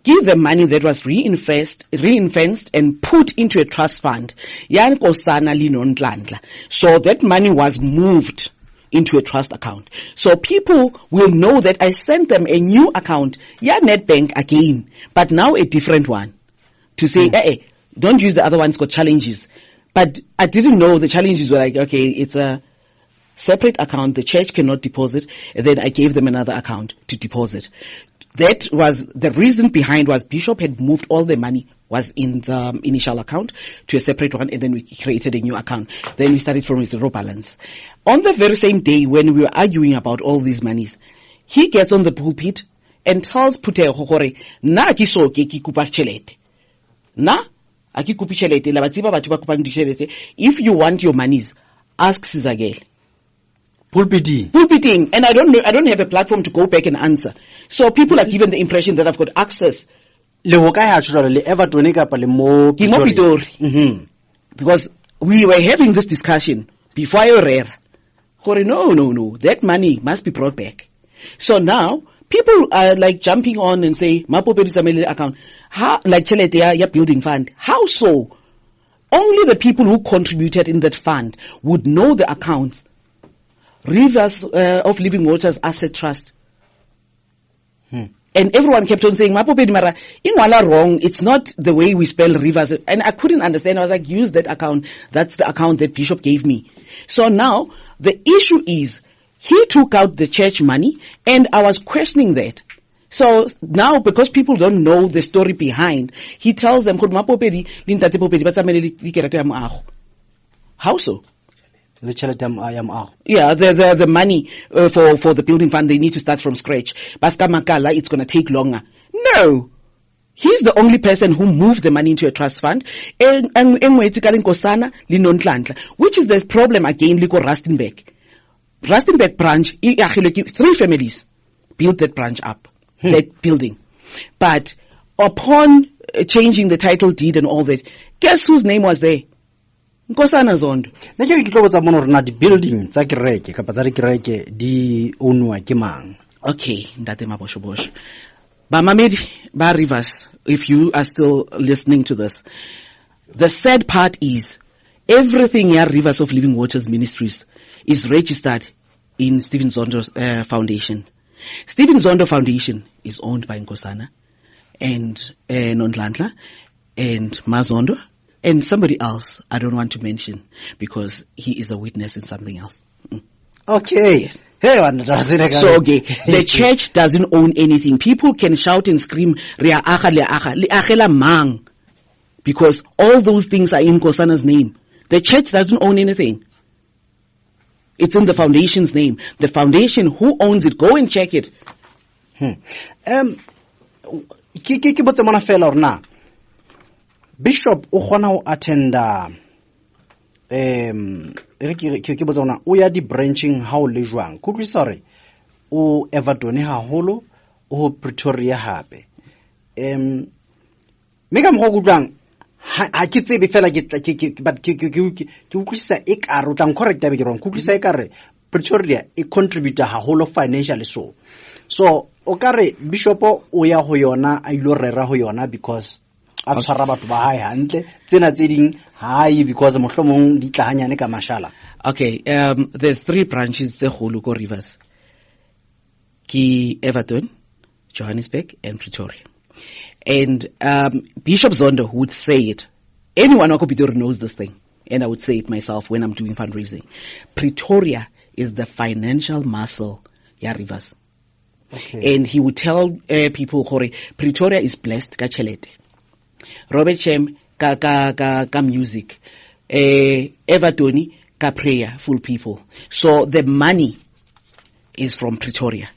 give the money that was reinvested and put into a trust fund. So that money was moved into a trust account. So people will know that I sent them a new account, NetBank again, but now a different one. To say, hey, don't use the other one's got challenges. But I didn't know the challenges were like, okay, it's a separate account, the church cannot deposit, and then I gave them another account to deposit. That was the reason behind was Bishop had moved all the money was in the initial account to a separate one, and then we created a new account. Then we started from a zero balance. On the very same day when we were arguing about all these monies, he gets on the pulpit and tells Puteo Hokore, na kiso ke kupa chelete. Na, if you want your monies, ask Sizagel. Pulpiting. And I don't have a platform to go back and answer. So people are given the impression that I've got access. Because we were having this discussion before I read. No, that money must be brought back. So now, people are like jumping on and say, Poopedi family account, how, like Cheletea, building fund. How so? Only the people who contributed in that fund would know the accounts. Rivers of Living Waters Asset Trust. And everyone kept on saying, Poopedi mara, inwala wrong, it's not the way we spell rivers. And I couldn't understand. I was like, use that account. That's the account that Bishop gave me. So now, the issue is, he took out the church money, and I was questioning that. So now, because people don't know the story behind, he tells them, how so? Yeah, the money for the building fund, they need to start from scratch. Baska Makala, it's going to take longer. No. He's the only person who moved the money into a trust fund. Which is the problem again, Liko Rustenburg branch, 3 families built that branch up, that building. But upon changing the title deed and all that, guess whose name was there? Nkosane Zondo. Okay, Ndate Maboshobosh. Bamamedi, Ba Rivers, if you are still listening to this, the sad part is, everything here, Rivers of Living Waters Ministries, is registered in Stephen Zondo's foundation. Stephen Zondo Foundation is owned by Nkosana and Nondlandla and Mazondo and somebody else I don't want to mention because he is a witness in something else. Okay. Yes. So okay, the church doesn't own anything. People can shout and scream, because all those things are in Nkosana's name. The church doesn't own anything. It's in the foundation's name. The foundation, who owns it? Go and check it. Bishop o kgona ho attenda o ya di branching ha o le jwang go tlisa re o Everton haholo o Pretoria hape me ka mo go jwang ha ke tsebe fela ke utlwisa e ka re tlang correct be ke rong utlwisa e ka re Pretoria e contribute haholo financially so o ka re Bishop o ya ho yona a ilo rera ho yona because a tshwara batho ba hae hantle tsena tse ding hae because mohlomong di tla hanyane ka mashala. Okay, there's 3 branches tse kholo ko Rivers. Ki Everton, Johannesburg, and Pretoria. And Bishop Zondo would say it. Anyone who Pitori knows this thing, and I would say it myself when I'm doing fundraising. Pretoria is the financial muscle, ya Rivers. Okay. And he would tell people, Pretoria is blessed ka chelete. Robert Shem ka music. Everton ka prayer, full people. So the money is from Pretoria.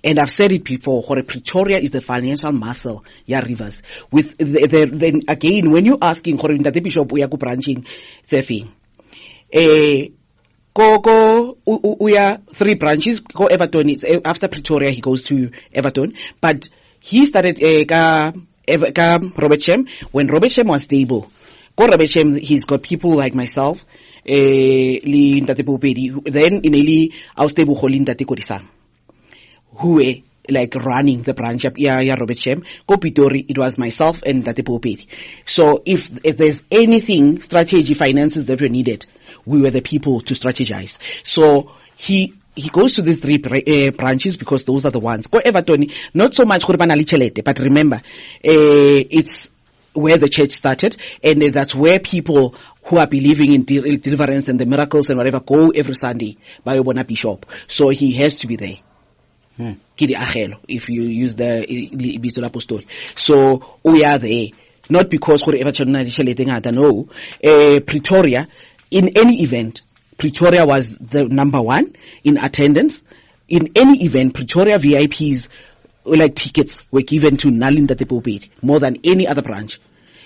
And I've said it before, Pretoria is the financial muscle, ya Rivers. With then again, when you're asking, Ntate Bishop, we are branching, Sefi. We are 3 branches. Go Everton. It's after Pretoria, he goes to Everton. But he started Robert Shem. When Robert Shem was stable, go Robert Shem, he's got people like myself, Ntate Poopedi. Then in I was stable, Ntate Kodisang, who were like running the branch up. Yeah, Robert Shem. Go Pitori, it was myself and Ntate Poopedi. So if there's anything, strategy, finances that were needed, we were the people to strategize. So he goes to these 3 branches because those are the ones. Go Everton, not so much but remember, it's where the church started, and that's where people who are believing in deliverance and the miracles and whatever go every Sunday by Obona Bishop. So he has to be there. If you use the Bitul Apostol. So we are there. Not because no. Pretoria, in any event, Pretoria was the number 1 in attendance. In any event, Pretoria VIPs, like tickets, were given to Nalinda Poopedi more than any other branch.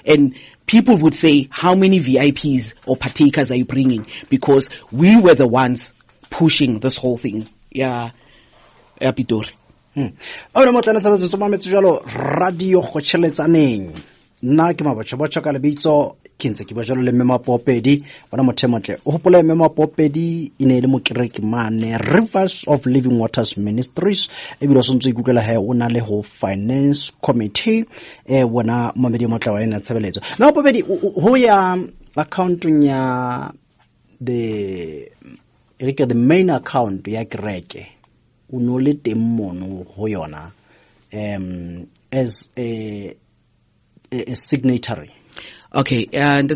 And people would say, how many VIPs or partakers are you bringing? Because we were the ones pushing this whole thing. Yeah, Pitori. Ora motlana tsa tsoma metsi jalo radio go tšheletsaneng nna ke mabatšha ka lebitso ke ntse ke ba jalo le Mema Poopedi bona mothemotle o hopola Mema Poopedi ine le mo kereke mane Rivers of Living Waters Ministries e bile sontse ikukela he o na le ho finance committee bona momedi motla wa ena tshebeletso Mema Poopedi ho ya account ya the main account ya kereke unole temono ho yona as a signatory. Okay, and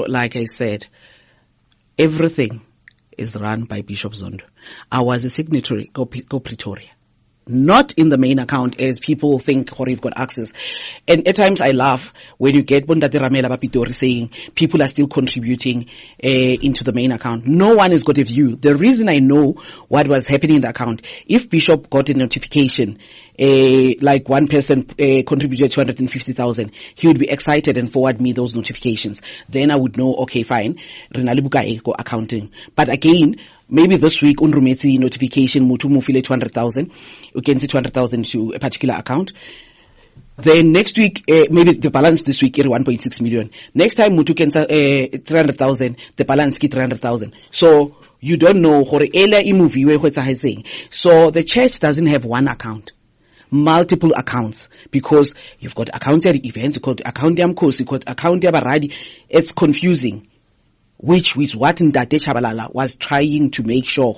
like I said, everything is run by Bishop Zondo. I was a signatory, go Pretoria. Not in the main account as people think or you've got access. And at times I laugh when you get Bondate Ramela Bapitori saying people are still contributing into the main account. No one has got a view. The reason I know what was happening in the account, if Bishop got a notification, like one person contributed 250,000, he would be excited and forward me those notifications. Then I would know, okay, fine, Renali go accounting. But again, maybe this week, unrumeti notification, mutu mufile 200,000. You can see 200,000 to a particular account. Then next week, maybe the balance this week is 1.6 million. Next time, mutu can 300,000. The balance is 300,000. So you don't know. So the church doesn't have one account. Multiple accounts, because you've got account events, you've got account course, you've got account baradi. It's confusing. Which is what Ndate Chabalala was trying to make sure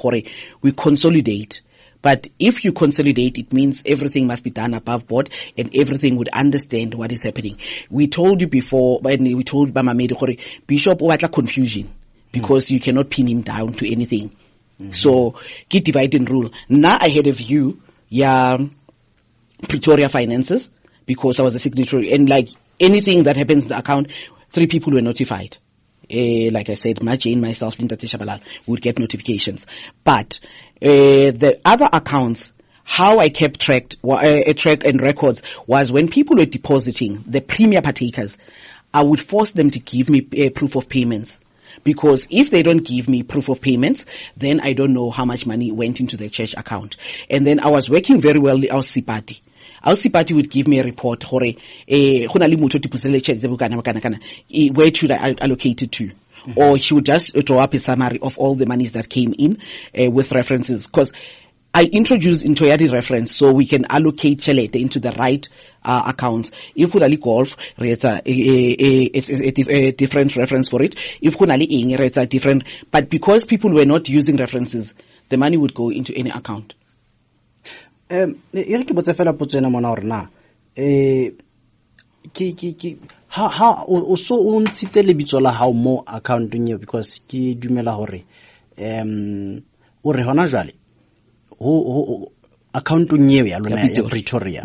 we consolidate. But if you consolidate, it means everything must be done above board and everything would understand what is happening. We told you before, we told Bamamedi, Bishop Ovatla confusion, because you cannot pin him down to anything. So, get divide and rule. Now I had a view, Pretoria finances, because I was a signatory, and like anything that happens in the account, 3 people were notified. Like I said, Jane, myself, Linda Tishabalal would get notifications. But the other accounts, how I kept track and records was when people were depositing, the premier partakers, I would force them to give me proof of payments. Because if they don't give me proof of payments, then I don't know how much money went into the church account. And then I was working very well with our Sipati. Our Sipati would give me a report, where should I allocate it to? Or she would just draw up a summary of all the monies that came in with references. Because I introduced into Yadi reference so we can allocate Chelete into the right accounts. If we only golf, it's a different reference for it. If we only ing, it's a different. But because people were not using references, the money would go into any account. Ke botse fela potso ena mona hore na ha o so o ntshitse lebitso la hao mo accountong eo, because ke dumela hore o re hona jwale ho accountong eo ya lona ya Pretoria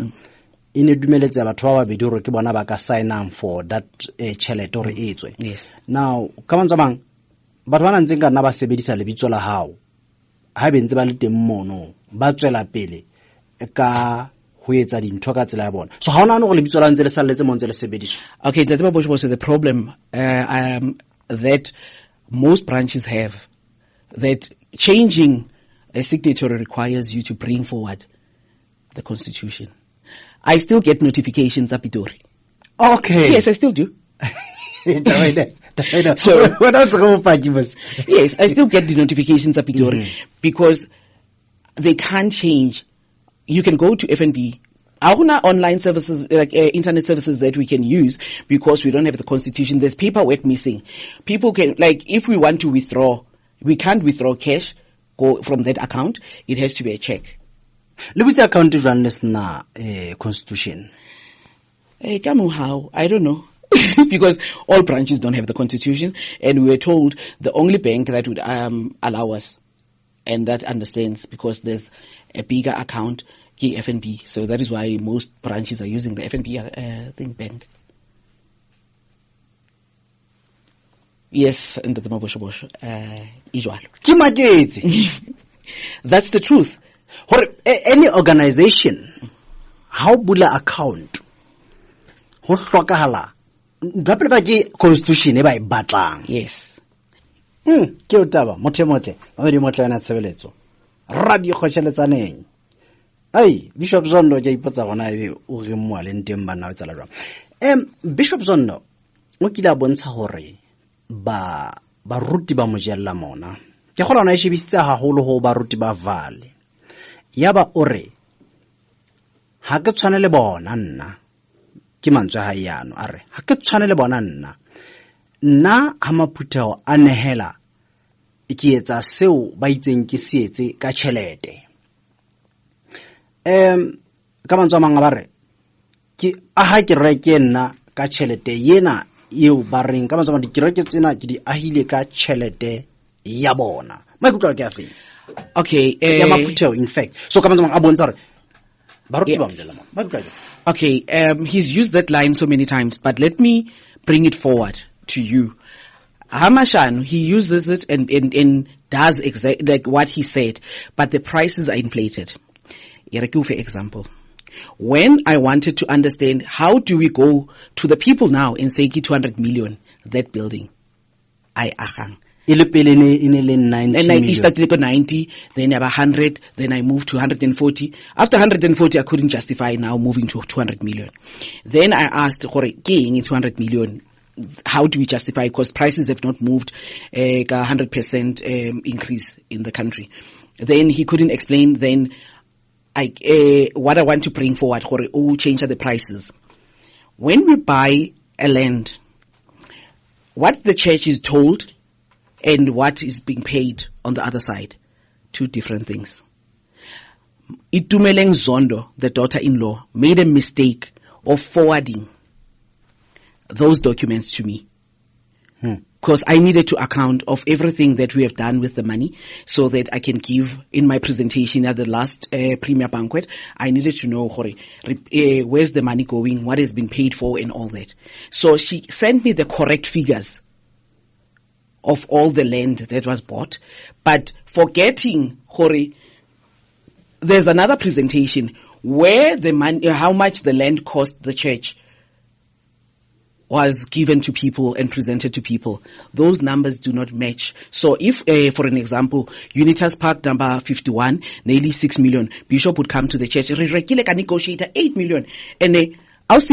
e ne dumeletse batho ba babedi hore ke bona ba ka signang for that chelete hore e tswe. Now ka mantsa bang batho ba ntseng ka nna ba sebedisa lebitso la hao ha be ntse ba le teng mono ba tswela pele ka ho etsa dintho ka tsela ya bona. So ha ona no go lebitso la ntse le salletse mo ntse le sebediswa. Okay, that's what the problem that most branches have, that changing a signatory requires you to bring forward the constitution. I still get notifications up Pitori. Okay. Yes, I still do. So what else go yes, I still get the notifications up Pitori because they can't change. You can go to FNB. Our online services, like internet services that we can use, because we don't have the constitution. There's paperwork missing. People can, like, if we want to withdraw, we can't withdraw cash go from that account. It has to be a check. Which account is run this na constitution? How? I don't know. Because all branches don't have the constitution, and we were told the only bank that would allow us, and that understands, because there's a bigger account, FNB. So that is why most branches are using the FNB bank. Yes, and the Maboshobosh, that's the truth. Any organization, how bula account, ho hlokahala ba ke constitution e ba e batlang. Yes. Ke o taba mothemotle ba di motle na tshebeletso radio khotsheletsaneng. Ai Bishop Zondo ke ipotsa gona ebe o re mo le nteng bana o tsala jwang. Bishop Zondo o kila bontsha hore ba ruti ba mojella mona ke gola na e shebisitse haholo ho ba ruti ba vale yaba ore ha ke tshwane le bona nna ke mantswe ha yano are ha ke tshwane le bona nna ha maphuteo a nehela ke etsa seo ba itseng ke sietse ka tšhelete. Ka mantswe a mangwe ba re ke aha ke reke nna ka tšhelete yena eo ba reng ka mantswe a mangwe dikereke tsena ke di ahile ka tšhelete ya bona. Maikutlo ke a feng? Okay, ya maphuteo in fact. So ka mantswe a mangwe a bontsha hore ba ruti ba mdela mona. Maikutlo ke. Okay, he's used that line so many times, but let me bring it forward to you. Hamashan, he uses it and does exactly like what he said, but the prices are inflated. For example, when I wanted to understand how do we go to the people now and say 200 million, that building, I ahang. In 90 and I started at 90, then about 100, then I moved to 140. After 140, I couldn't justify now moving to 200 million. Then I asked, 200 million, how do we justify? Because prices have not moved, 100% increase in the country. Then he couldn't explain. Then what I want to bring forward, change the prices. When we buy a land, what the church is told and what is being paid on the other side, two different things. Itumeleng Zondo, the daughter-in-law, made a mistake of forwarding those documents to me. Because I needed to account of everything that we have done with the money so that I can give in my presentation at the last premier banquet. I needed to know where's the money going, what has been paid for and all that. So she sent me the correct figures of all the land that was bought, but forgetting, there's another presentation where the money, how much the land cost the church was given to people and presented to people. Those numbers do not match. So if, for an example, Unitas Park number 51, nearly 6 million, Bishop would come to the church, can negotiate 8 million, and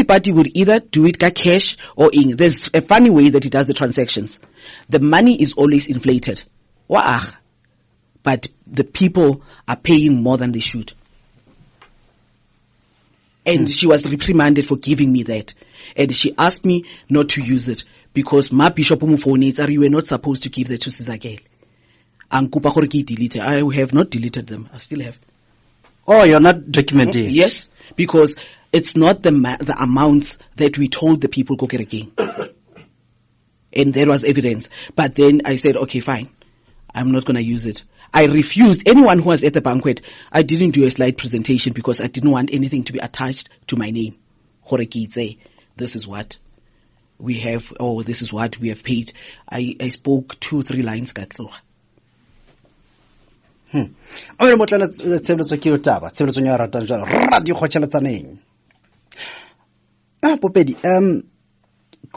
Party would either do it cash or in. There's a funny way that he does the transactions. The money is always inflated. But the people are paying more than they should. And she was reprimanded for giving me that. And she asked me not to use it because my bishop umfonetsa you were not supposed to give that to Sizakele. Ankupa gore ke delete. I have not deleted them. I still have. Oh, you're not documenting? Yes, because it's not the amounts that we told the people go kerekeng. And there was evidence. But then I said, okay, fine. I'm not going to use it. I refused. Anyone who was at the banquet, I didn't do a slide presentation because I didn't want anything to be attached to my name. This is what we have, or this is what we have paid. I spoke 2-3 lines. O re motlana tshebeletso ke taba tshebeletso ya ratang jalo radio kgotšheletsaneng Poopedi ke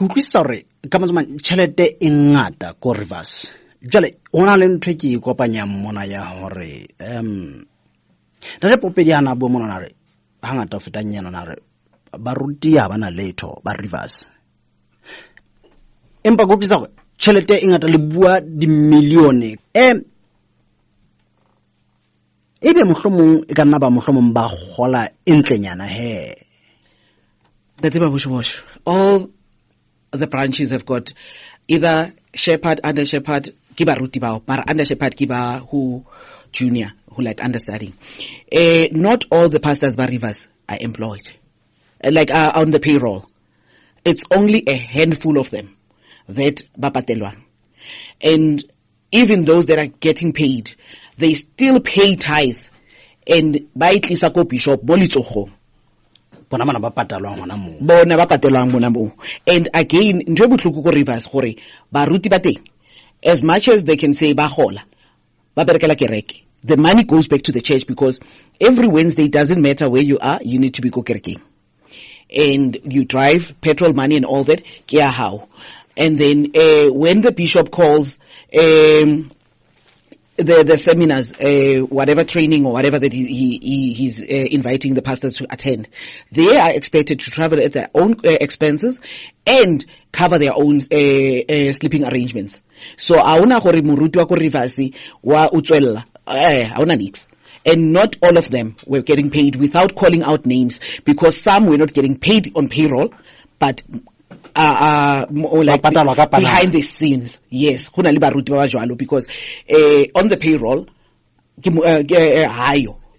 utlwisisa gore ka matsamane tšhelete e ngata ko Rivers jale ona le ntwe ke kopanya mona ya hore ntate Poopedi ana bo mona re hangata o fetang yana na re baruti ya bana letho ba Rivers empa go utlwisisa gore tšhelete e ngata le bua di milione ebe mohlomong e ka nna ba mohlomong ba gola entlenyana he all the branches have got either shepherd, under shepherd, ki baruti bao, but under shepherd ki ba who junior, who like understudying. Not all the pastors by Rivers are employed, on the payroll. It's only a handful of them that bapatelwa. And even those that are getting paid, they still pay tithe. And by Tlisako Bishop, Bolitsoho. Bona ba patalwang mona mo. And again, Ndrebutluku Rivers hore baruti bate. As much as they can say bahola, the money goes back to the church because every Wednesday, it doesn't matter where you are, you need to be kokerking. And you drive, petrol money and all that, kia how. And then when the bishop calls the seminars, whatever training or whatever that he's inviting the pastors to attend, they are expected to travel at their own expenses and cover their own sleeping arrangements. So auna gore muruti wa ko Rivers wa utswella auna nix. And not all of them were getting paid without calling out names because some were not getting paid on payroll, but behind the scenes, yes, because on the payroll,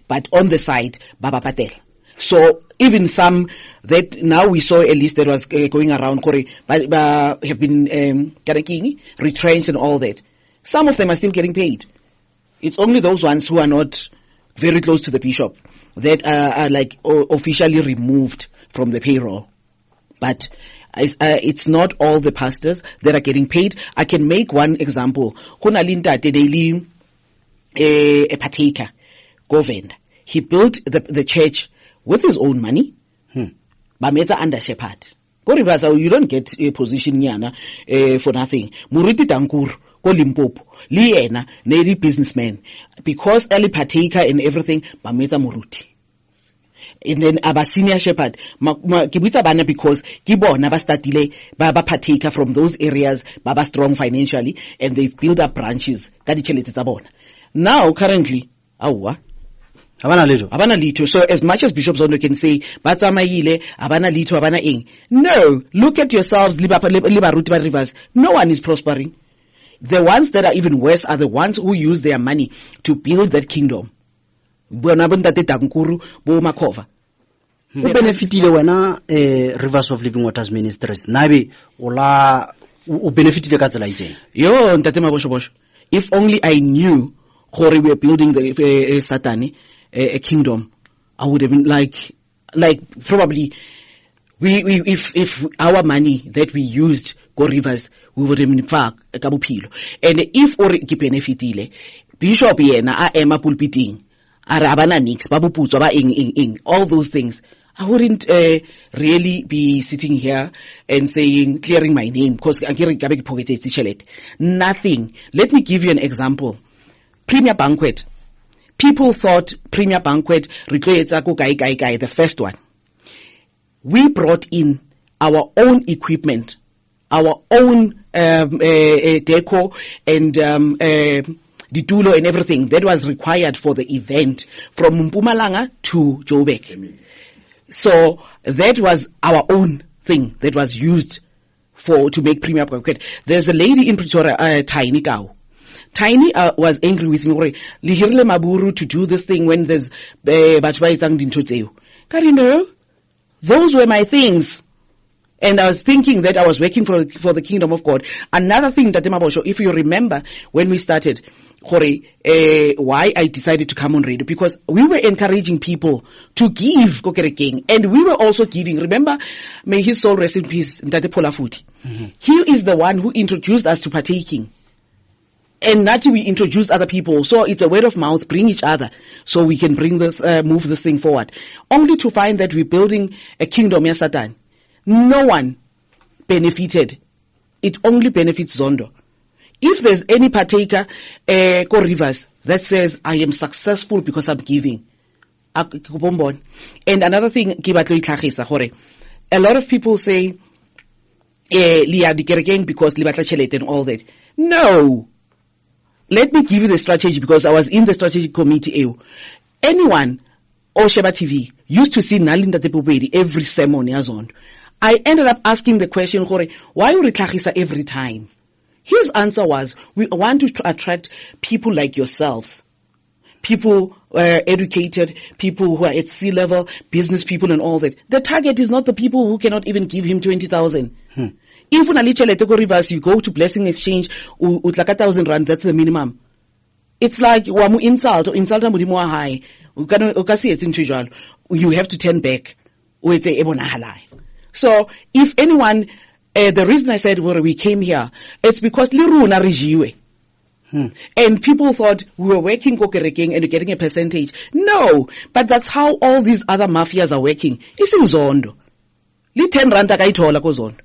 but on the side, Baba Patel. So even some that now we saw a list that was going around, have been retrenched and all that. Some of them are still getting paid. It's only those ones who are not very close to the bishop that are officially removed from the payroll. But it's not all the pastors that are getting paid. I can make one example. A partaker, governed. He built the church with his own money. Bameta under shepherd. Go Rivers, you don't get a position for nothing. Muriti Tankur, go Limpopo, Liena, Navy businessman. Because early partaker and everything, Bameta Muruti. And then aba senior shepherd kibutsa bana because kibo never startile baba partaker from those areas baba strong financially and they've built up branches ka ditšhelete tsa bona. Now currently abana litho. So as much as Bishop Zondo can say ba tsamaile abana litho abana eng, no, look at yourselves libaruti ba Rivers. No one is prospering. The ones that are even worse are the ones who use their money to build that kingdom. Bona bontate Tankuru bo Makova. O benefitile wena Rivers of Living Waters Ministries nabe o benefitile ka tsela itseng. Yo ntate Mabosho. If only I knew gore we were building the Satani a kingdom, I would have been like probably if our money that we used go Rivers, we would have been far ka bophelo. And if ore ke benefitile bishop yena a ema pulpiting arabana nix babuputswa ba ing all those things, I wouldn't really be sitting here and saying clearing my name because nothing. Let me give you an example. Premier Banquet. People thought Premier Banquet the first one. We brought in our own equipment, our own deco and ditulo and everything that was required for the event from Mpumalanga to Joburg. So that was our own thing that was used to make Premier Pocket. There's a lady in Pretoria, Tiny Cow. Tiny was angry with me. Lihirile Maburu to do this thing when there's no, those were my things. And I was thinking that I was working for the kingdom of God. Another thing that if you remember when we started, why I decided to come on radio, because we were encouraging people to give Kokerekeng, and we were also giving. Remember, may his soul rest in peace, Ntate Polafuti. He is the one who introduced us to partaking. And not we introduce other people. So it's a word of mouth, bring each other, so we can bring this, move this thing forward. Only to find that we're building a kingdom, yes, Satan. No one benefited. It only benefits Zondo. If there's any partaker, Rivers, that says, I am successful because I'm giving. And another thing, a lot of people say, because and all that. No. Let me give you the strategy, because I was in the strategic committee. Anyone, or Sheba TV, used to see Nalinda Poopedi every sermon. I ended up asking the question, why you retlagisa every time? His answer was, we want to attract people like yourselves. People educated, people who are at sea level, business people and all that. The target is not the people who cannot even give him 20,000. If Rivers, you go to Blessing Exchange, with like 1,000 rand, that's the minimum. It's like, you have to turn back. So, if anyone, the reason I said we came here, it's because Liruna Regiwe. And people thought we were working Kokerekeng and getting a percentage. No, but that's how all these other mafias are working. It's in Zondo. Li 10 rand akaithola ko Zondo.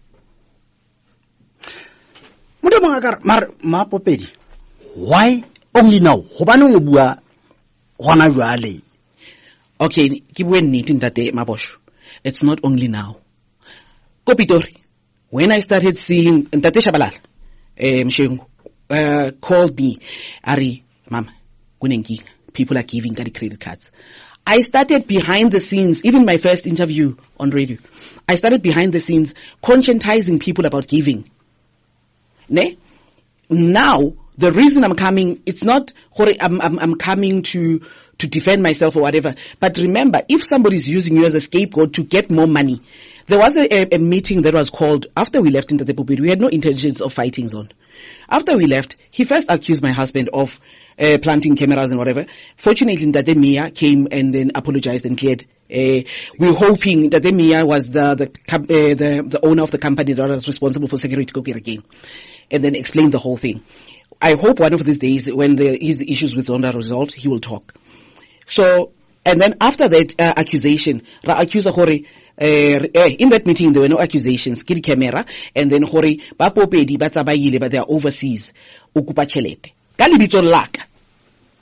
Poopedi, why only now? Okay, it's not only now. Kopitori, when I started seeing Ntate Shabalala, called me, Ari, Mama, people are giving credit cards. I started behind the scenes, even my first interview on radio, I started behind the scenes conscientizing people about giving. Now, the reason I'm coming, it's not, I'm coming to defend myself or whatever. But remember, if somebody's using you as a scapegoat to get more money, there was a meeting that was called after we left into the Poopedi. We had no intentions of fighting Zondo. After we left, he first accused my husband of planting cameras and whatever. Fortunately, Ntate Mia came and then apologized and cleared. We're hoping that Mia was the owner of the company that was responsible for security Kokerekeng, and then explained the whole thing. I hope one of these days, when his issues with Zondo are resolved, he will talk. So, and then after that accusation, in that meeting there were no accusations, kiri camera, and then ba Poopedi ba tsabayile, but they are overseas, ukupa chelete.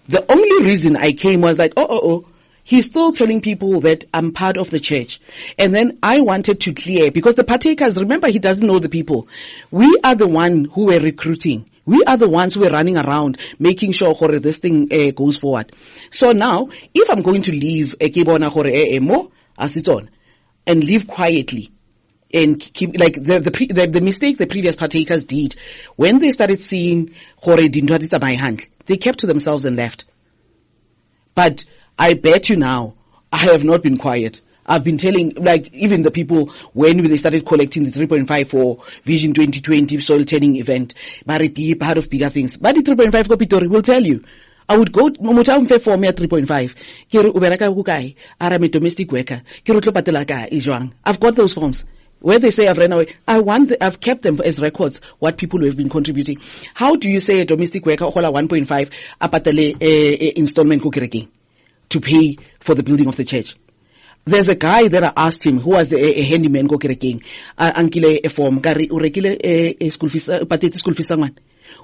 The only reason I came was like, he's still telling people that I'm part of the church. And then I wanted to clear, because the partakers, remember, he doesn't know the people. We are the one who were recruiting. We are the ones who are running around making sure this thing goes forward. So now, if I'm going to leave and leave quietly and keep, like the mistake the previous partakers did, when they started seeing they kept to themselves and left. But I bet you now, I have not been quiet. I've been telling, like, even the people, when they started collecting the 3.5 for Vision 2020 soil turning event, be part of bigger things. But the 3.5 Kopitori will tell you. I would go, for me at 3.5. I'm a domestic worker. I've got those forms. Where they say I've ran away, I've kept them as records, what people have been contributing. How do you say a domestic worker, 1.5, apatale installment Kokerekeng to pay for the building of the church? There's a guy that I asked him, who was a handyman Kokerekeng, ankile a form, gari urekile school fees, patete school fees someone,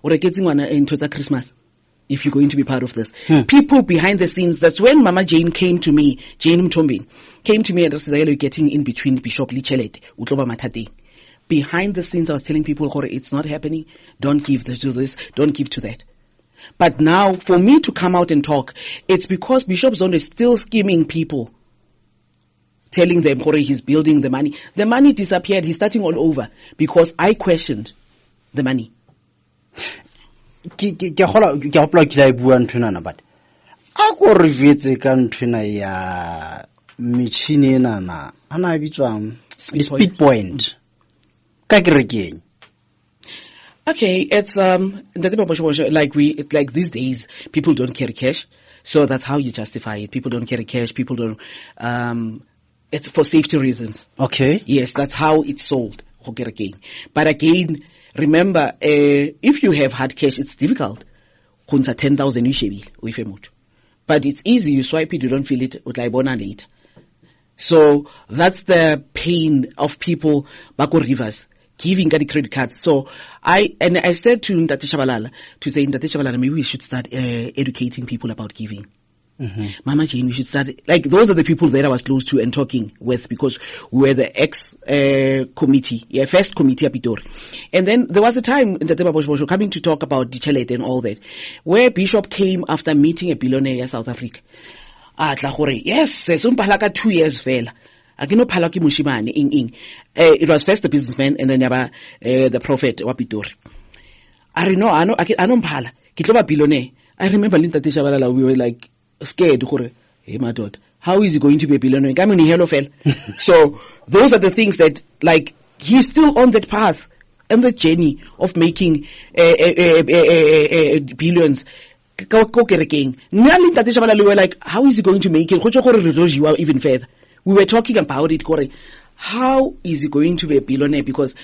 ureketing one into Christmas. If you're going to be part of this. People behind the scenes, that's when Mama Jane came to me, Jane Mtombi, came to me and said, you're getting in between Bishop Lichelet, Utloba Matate. Behind the scenes, I was telling people, it's not happening. Don't give to this, don't give to that. But now, for me to come out and talk, it's because Bishop Zondo is still scheming people telling them he's building the money. The money disappeared. He's starting all over because I questioned the money. Ke gopola ke la bua nthwana but a go re vetse ka nthwana ya metšhini enana ana bitswang speed point ka kerekeng. Okay, it's like these days people don't carry cash, so that's how you justify it. People don't carry cash. People don't. It's for safety reasons. Okay. Yes, that's how it's sold. But again, remember, if you have hard cash, it's difficult. 10,000 but it's easy. You swipe it, you don't feel it. Later. So that's the pain of people back on rivers. Giving the credit cards. So I said to Ndate Shabalala, maybe we should start educating people about giving. Mm-hmm. Mama Jane, we should start, like, those are the people that I was close to and talking with because we were the first committee at Pitori. And then there was a time in the coming to talk about Dichelet and all that, where Bishop came after meeting a billionaire in South Africa. Yes, 2 years fell. It was first the businessman and then the prophet Wapitori. I remember we were like scared. Hey, my daughter, how is he going to be a billionaire? So those are the things that, like, he's still on that path and the journey of making billions. We were like, how is he going to make it? Even further. We were talking about it, Corey. How is he going to be a billionaire? Because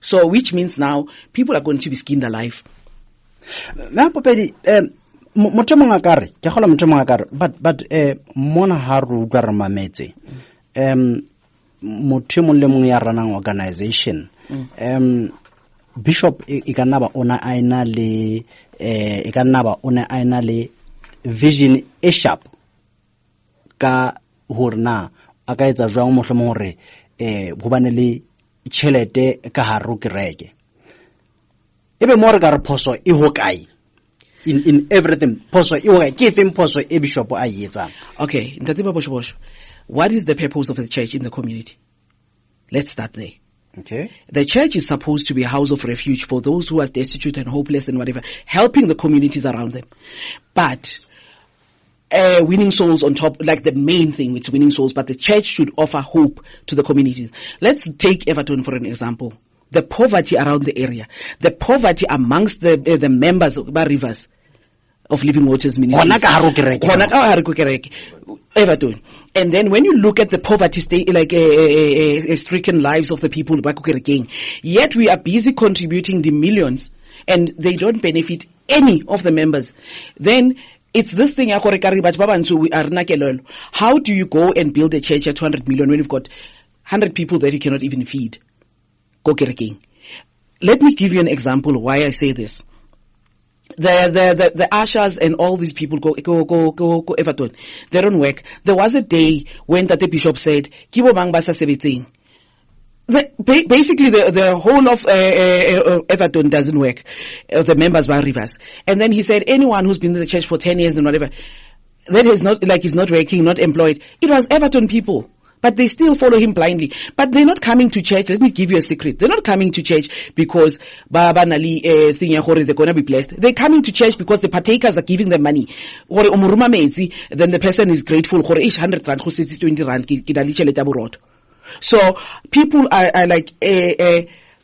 so, which means now people are going to be skinned alive. Poopedi, but mona haru garamametse. Motemong le mong ya ranang organization. Bishop ikanaba ona aina le vision e sharp. Ka horna aka etsa jwang mohlomong hore go bane le tšhelete ka haro kereke ebe mo re ka re phoso e ho kae in everything phoso e ho kae ke efeng phoso e bishop a etsa. Okay, ntate Bosho, what is the purpose of the church in the community? Let's start there. Okay. The church is supposed to be a house of refuge for those who are destitute and hopeless and whatever, helping the communities around them. But winning souls on top, like the main thing, it's winning souls, but the church should offer hope to the communities. Let's take Everton for an example. The poverty around the area, the poverty amongst the members of Rivers of Living Waters Ministries. Everton. And then when you look at the poverty state, like stricken lives of the people, yet we are busy contributing the millions and they don't benefit any of the members. Then it's this thing, how do you go and build a church at 200 million when you've got 100 people that you cannot even feed? Let me give you an example why I say this. The ushers and all these people go Everton. They don't work. There was a day when the bishop said, Kibo bang basa sebiting. Basically, the whole of Everton doesn't work. The members were Rivers. And then he said, anyone who's been in the church for 10 years and whatever, that is not, like, he's not working, not employed. It was Everton people. But they still follow him blindly. But they're not coming to church. Let me give you a secret. They're not coming to church because Baba Nali thing they're gonna be blessed. They're coming to church because the partakers are giving them money. Then the person is grateful for 100 rand, 20 rand. So people are like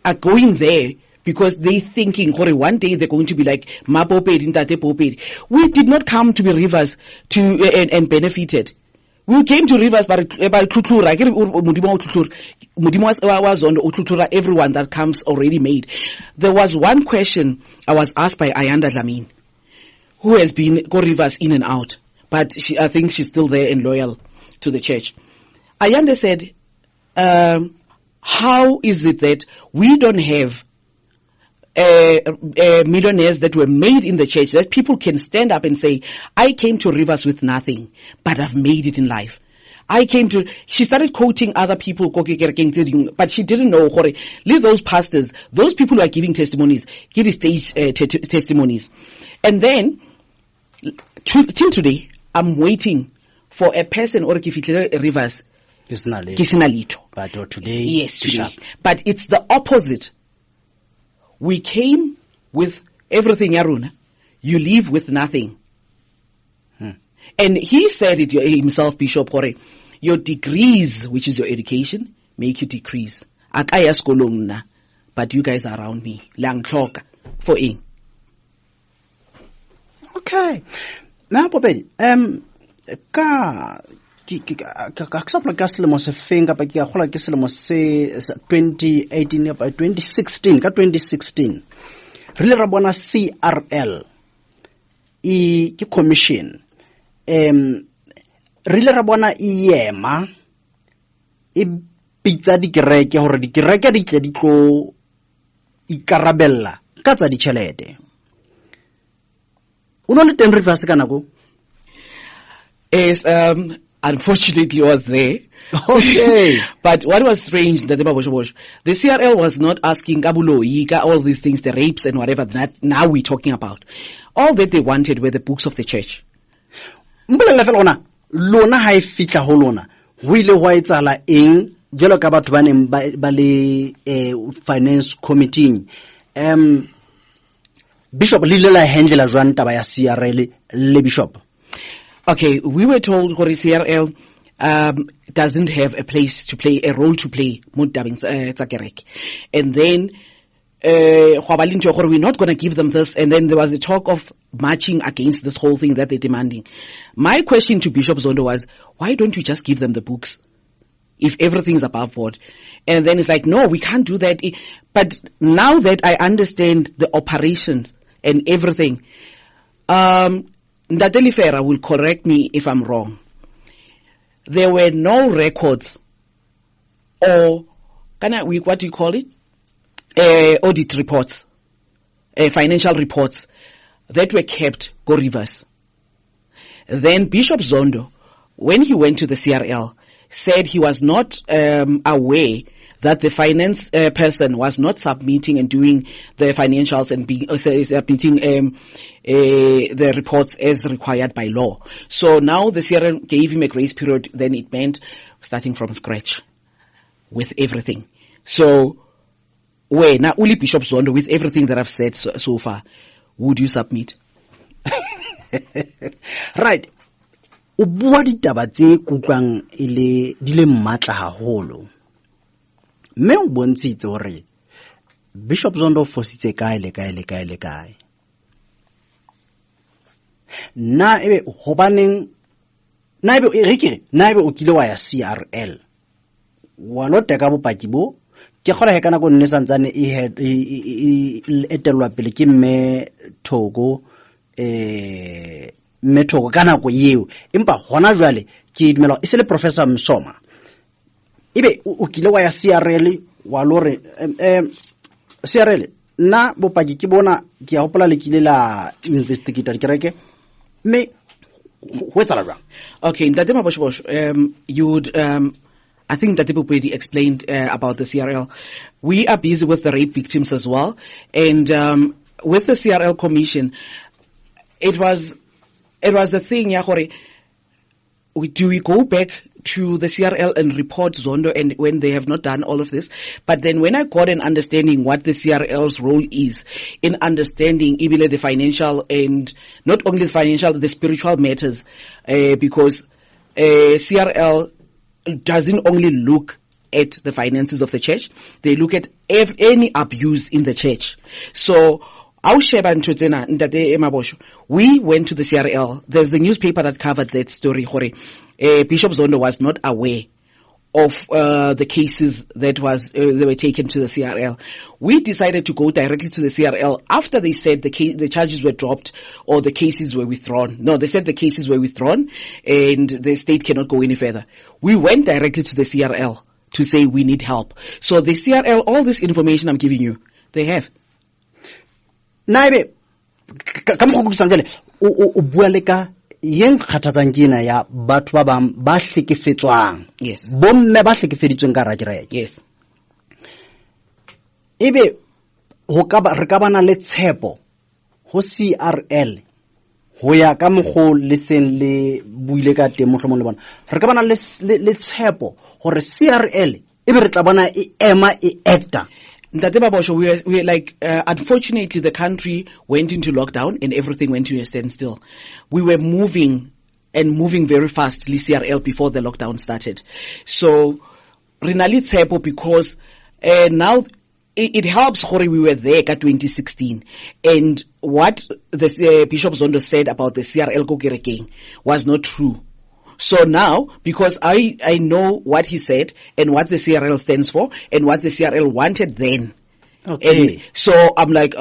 are going there because they thinking one day they're going to be like Poopedi. We did not come to be Rivers to and benefited. We came to Rivers by Tutura, everyone that comes already made. There was one question I was asked by Ayanda Lamin, who has been go Rivers in and out, but I think she's still there and loyal to the church. Ayanda said, how is it that we don't have millionaires that were made in the church, that people can stand up and say, I came to Rivers with nothing, but I've made it in life. She started quoting other people, but she didn't know, leave those pastors, those people who are giving testimonies, give the stage testimonies. And then, till today, I'm waiting for a person or ke fitlhile Rivers ke sena litho. But today, yes, today. But it's the opposite. We came with everything ya rona. You leave with nothing. And he said it himself, Bishop Hore, your degrees, which is your education, make you decrease. Akaya skolong na, but you guys are around me. Lang tlhoka for ing. Okay. Now, Poopedi, ka sa ka selemo se feng kapa ke a gola ke selemo se 2018 kapa 2016 ka 2016 re le ra bona CRL ke commission re le ra bona ema e pitsa dikereke hore dikereke di tle di tlo ikarabella ka tsa ditšhelete o no le teng Rivers ka nako is unfortunately was there. Okay. But what was strange, the CRL was not asking Kabulo, all these things, the rapes and whatever that now we're talking about. All that they wanted were the books of the church. Lona ha e fitla ho lona ho ile ho etsala eng jelo ka batho ba neng ba le finance committee Bishop Lilela handle jwang taba ya CRL le Bishop. Okay, we were told Hori CRL doesn't have a role to play. And then we're not going to give them this. And then there was a talk of marching against this whole thing that they're demanding. My question to Bishop Zondo was, why don't you just give them the books if everything's above board? And then it's like, no, we can't do that. But now that I understand the operations and everything, Ndateli Fera will correct me if I'm wrong. There were no records or what do you call it? Audit reports, financial reports that were kept go Rivers. Then Bishop Zondo, when he went to the CRL, said he was not aware that the finance person was not submitting and doing the financials and submitting the reports as required by law. So now the CRM gave him a grace period. Then it meant starting from scratch with everything. So now only Bishop Zondo, with everything that I've said so far, would you submit? Right. O bua ditaba tse kutlwang ile di le matla haholo. Me o bontshitse hore Bishop Zondo fositse kae le kae. Na ebe hobaneng na ebe o kile wa ya CRL wa no teka bopaki bo ke gola he kana go nne santsane e etelwa pele ke mme Thogo kana go yeo empa hona jwale ke dumela e se le Professor Msoma ibe o kile wa ya CRL wa lore CRL na bopaki ke bona ke ya hopola le kile la investigator kereke me ho etsala jwang. Okay, Ntate Maboshobosh, you would I think that Poopedi explained about the CRL. We are busy with the rape victims as well, and with the CRL commission, it was the thing, Yahore. Do we go back to the CRL and report Zondo and when they have not done all of this? But then when I got an understanding what the CRL's role is in understanding even the financial and not only the financial, the spiritual matters, because CRL doesn't only look at the finances of the church, they look at any abuse in the church. So we went to the CRL. There's a newspaper that covered that story. Bishop Zondo was not aware of the cases that they were taken to the CRL. We decided to go directly to the CRL after they said the charges were dropped or the cases were withdrawn. No, they said the cases were withdrawn and the state cannot go any further. We went directly to the CRL to say we need help. So the CRL, all this information I'm giving you, they have. Naibe ka mo go tsangele o bua le ka yeng kgathatsang kena ya batho ba bang ba hlekefetswang. Yes. Bomme ba hlekefeditsweng ka rakereke. Yes. Ebe re ka bana le tshepo ho CRL ho ya ka mogho le seng le buile ka teng mohlomong le bona re ka bana le tshepo gore CRL e be re tla bona e ema e acta. Ntate Babosho, we were like, unfortunately, the country went into lockdown and everything went to a standstill. We were moving very fast, CRL, before the lockdown started. So, Rinali Tsepo, because now it helps, Hori, we were there at 2016. And what the Bishop Zondo said about the CRL Kokerekeng was not true. So now, because I know what he said and what the CRL stands for and what the CRL wanted then. Okay. And so I'm like,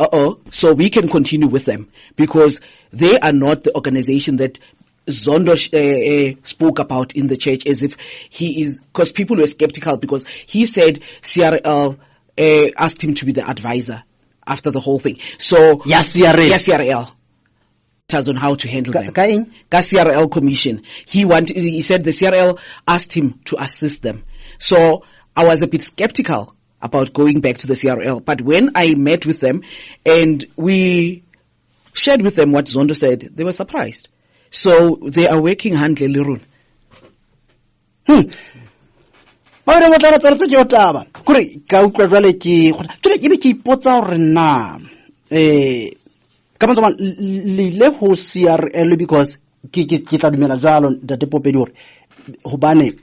so we can continue with them because they are not the organization that Zondo spoke about in the church as if he is, because people were skeptical because he said CRL asked him to be the advisor after the whole thing. So, CRL. On how to handle them. CRL commission. He said the CRL asked him to assist them. So I was a bit skeptical about going back to the CRL. But when I met with them and we shared with them what Zondo said, they were surprised. So they are working hand le run. Ka mantso le ho CRL because ke tla dumela jalo Ntate Poopedi hore hobane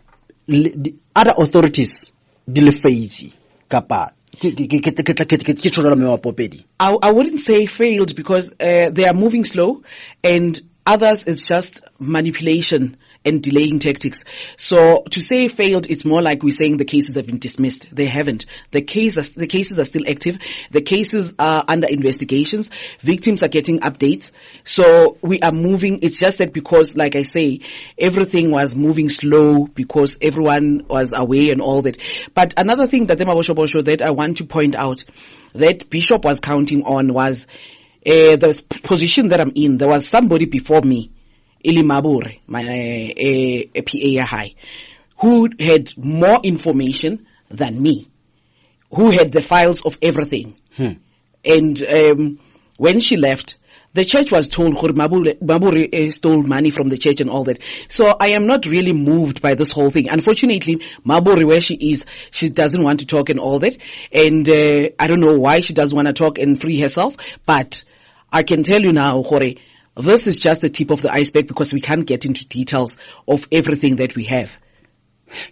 other authorities di le faitsi kapa ke tsholo me wa Poopedi. I wouldn't say failed because they are moving slow and others it's just manipulation and delaying tactics. So to say failed, it's more like we're saying the cases have been dismissed. They haven't. The cases are still active. The cases are under investigations. Victims are getting updates. So we are moving. It's just that because, like I say, everything was moving slow because everyone was away and all that. But another thing that that I want to point out that Bishop was counting on was the position that I'm in. There was somebody before me, Ili Mabure, my PA high, who had more information than me, who had the files of everything. And when she left, the church was told Mabure stole money from the church and all that. So I am not really moved by this whole thing. Unfortunately, Mabure, where she is, she doesn't want to talk and all that. And I don't know why she doesn't want to talk and free herself. But I can tell you now, Hore, this is just the tip of the iceberg because we can't get into details of everything that we have.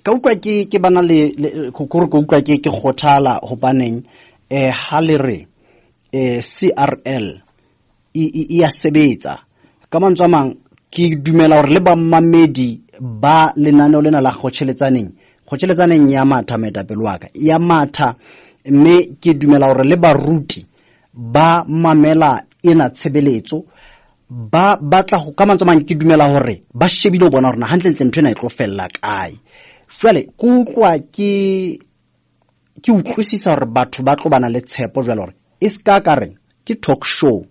Ka utlwa ke bana le kokoro go utlwa ke khothala hobaneng ha le re CRL e a sebetsa ka mantswe mang ke dumela hore le ba mamedi ba lenaneo lena la khotseletsaneng ya matha metapelo wa ka ya matha mme ke dumela hore le baruti ba mamela ena tshebeletso ba batla go ka mantswe mang ke dumela hore ba shebile bona hore na hantle ntwe na e tlo fella kae jwale go utlwa ke utlwisisa hore batho ba tlo bana le tshepo jwale hore e ska ka reng ke talk show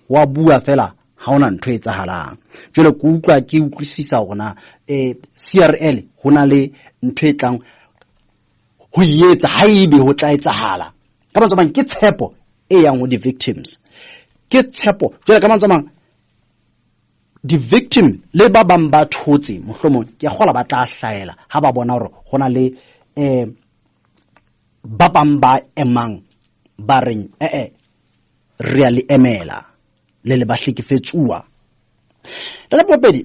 wa bua fela ha ona ntwe etsahalang jwale go utlwa ke utlwisisa gona CRL hona le ntwe tlang ho yetsa haibe ho tla etsahala ka mantswe mang ke tshepo e yang ho di victims ke tshepo jwale ka mantswe mang the victim le ba bang ba thotse mohlomong ke gola ba tla hlaela ha ba bona hore gona le ba bang ba emang ba reng really emela le ba hlekefetsuwa la Poopedi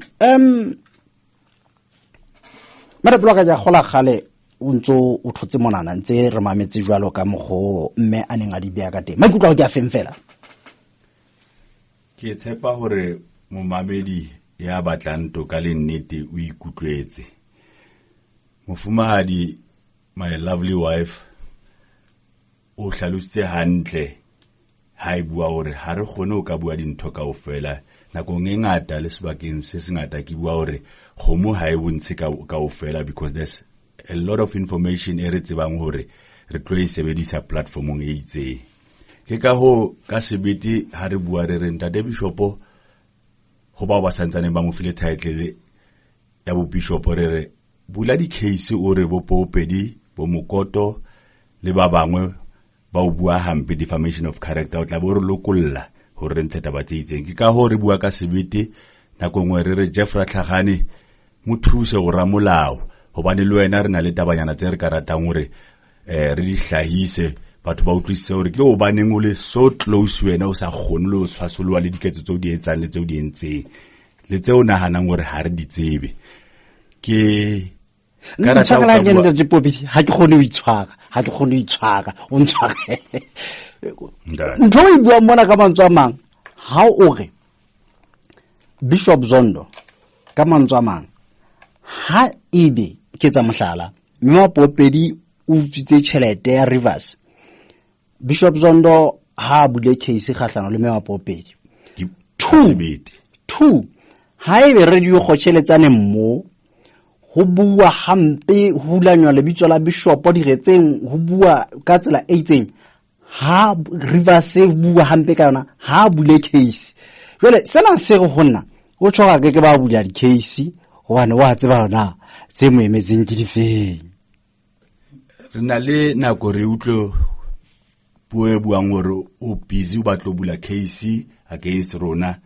mara bloka ja gola gale o ntso o thotse monana ntse re mametse jwalo ka mogo mme a neng a di bea ka teng maikutlo ke a fela ke tshepa hore momamedi ya batlang toka le nnete o ikutlwetse mofumahadi my lovely wife o hlalositse hantle ha e bua hore ha re kgone o ka bua dintho kaofela nakong e ngata le sebakeng se sengata ke bua hore kgomo ha e bontshe kaofela because there's a lot of information e re tsebang hore re tlo e sebedisa platformong e itseng ke ka ho ka sebete ha re bua re Ntate Bishopo ho ba santsane ba mo file title ya bo bishop re bula di case o re bo Poopedi bo Mokoto le ba bangwe ba o bua hampe defamation of character o tla bo re lokolla hore re ntshe taba tse itseng. Ke ka ho re bua ka sebete nako ngwe re Jeffra Tlhagane mo thuse go ramolao hobane le wena re na le tabanyana tse re ka ratang hore re di hlahise batho ba utlwisise hore ke o baneng o le so close wena o sa kgone le o tshwasolwa le diketso tseo di etsang le tseo di entseng le tseo nahanang hore ha re di tsebe. Ke ka rata ka le di Poopedi ha ke kgone o itshwara o ntshware ntho e bua mona ka mantswe a mang ha o re Bishop Zondo ka mantswe a mang ha ebe ke tsa mohlala mme wa Poopedi o utswitse tšhelete ya Rivers, Bishop Zondo ha bule case kgahlano le mme wa Poopedi. Two ha ebe radio kgotheletsane mmo ho bua hampe ho hulanywa lebitso la Bishop di retseng ho bua ka tsela e itseng ha Rivers bua hampe ka yona ha bule case. Jole sena se go honna o tshoga ke ba bula di case hobane wa tseba hona tse mo emetseng ke difeng. Re na le nako re utlo bue buang hore o busy o batlo bula case against rona.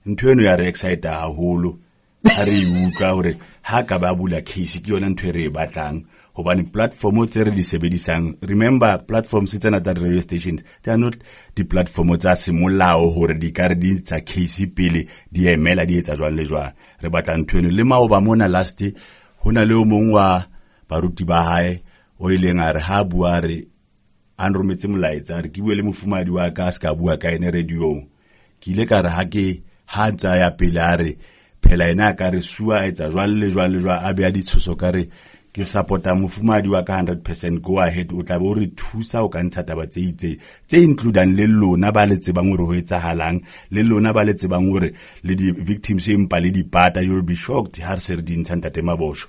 Ntho eno ya re excite haholo ha re utlwa hore ha ka ba bula case ke yona ntho e re e batlang hobane platform tse re di sebedisang. Remember platforms tsena tsa radio stations they are not the platform tsa semolao hore di ka re di tsa case pele di emela di etsa jwang le jwang. Re batla ntho eno le mao ba mona last hona le o mong wa baruti ba hae o ileng a re ha bua re a nrometse molaetsa re ke bue le mofumadi wa ka ska bua ka ene radio ke ile ka re ha ntsa ya pele a re phela ena ka re sua etsa jwang le a be a ditshoso ka re ke supporta mofumadi wa ka 100%. Go ahead o tla be o re thusa o ka ntsha taba tse itse tse including le lona ba le tsebang hore ho etsahalang le lona ba le tsebang hore le di victims empa le dipata you'll be shocked ha re se re di ntsha ntate Mabosho.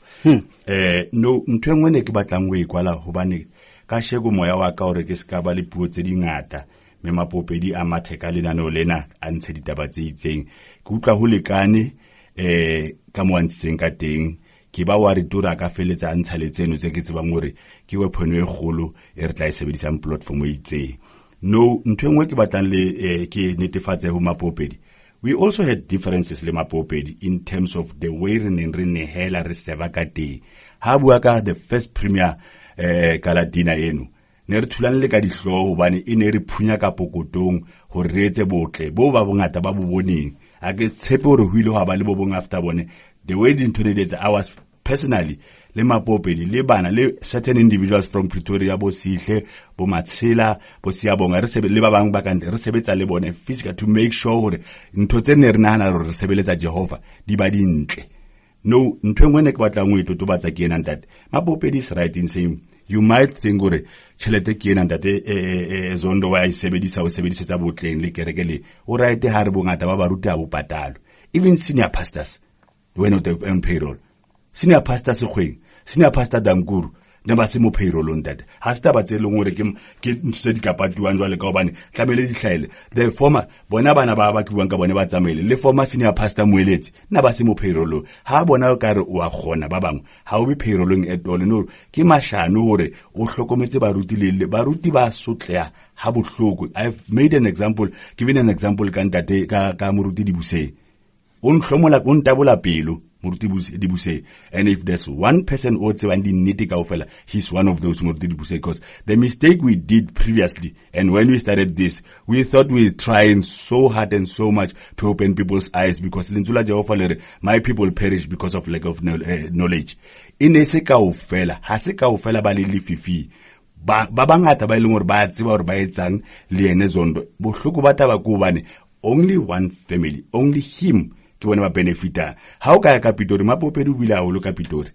No ntwe ngwe ne ke batlang go ikwala hobane ka shego moya wa ka hore ke ska ba le puo tse dingata me Poopedi a matheka le nano lena a ntshe ditaba tse itseng ke utlwa ho lekane ka mo antseng ka teng ke ba wa re tura ka feletsa ntsha letseno tse ke tsebang hore ke weapon e kgolo e re tla e sebedisang platform e itseng. No ntwe ngwe ke batlang le ke netefatse ho Poopedi. We also had differences le Poopedi in terms of the way re nehela re seva ka teng ha bua ka the first premier Kalatina eno ne re thulang le ka dihloho hobane e ne re phunya ka pokotong hore re etse botle bo ba bongata ba bo boneng a ke tshepe hore ho ile ho ba le bo bong after bone the way the intended I was personally le Poopedi le bana le certain individuals from Pretoria bo Sihle bo Matsela bo Siabonga re le ba bang ba kante re sebetsa le bone physical to make sure hore ntho tse ne re nahana re sebeletsa Jehova di ba dintle. No ntwe ngwe ne ke batla ngwe totobatsa ke ena ntate Poopedi is right in saying you might think hore tšhelete ke ena ntate Zondo wa sebedisetsa botleng le kerekele o right ha re bongata ba baruti a bo patalo even senior pastors when on payroll senior pastors khweng senior pastor Damkuru ne ba se mo payroll ntate ha se taba tse leng hore ke ntse di kapatuang jwale ka hobane tlamele di hlaile the former bona bana ba kiwang ka bone ba tsamaile le former senior pastor Moeletsi na ba se mo payroll ha bona o ka re o a khona ba bang ha o be payrolling at all no ke mashano hore o hlokometse baruti ba sotlea ha bohloko. I've made an example given an example ka ntate ka moruti Dibuse on hlomola on tabola pelo moruti Dibuse and if there's one person o tsebang di nnete kaofela he's one of those moruti Dibuse because the mistake we did previously and when we started this we thought we were trying so hard and so much to open people's eyes because Linzula Jehova my people perish because of lack of knowledge in se kaofela ha se kaofela ba le fifi ba bangata ba ileng hore ba tseba hore ba etsang le ene Zondo bohloko ba taba ko bane only one family only him ke bona ba benefita ha o ka ya ka Pitori Poopedi o bile a holo ka Pitori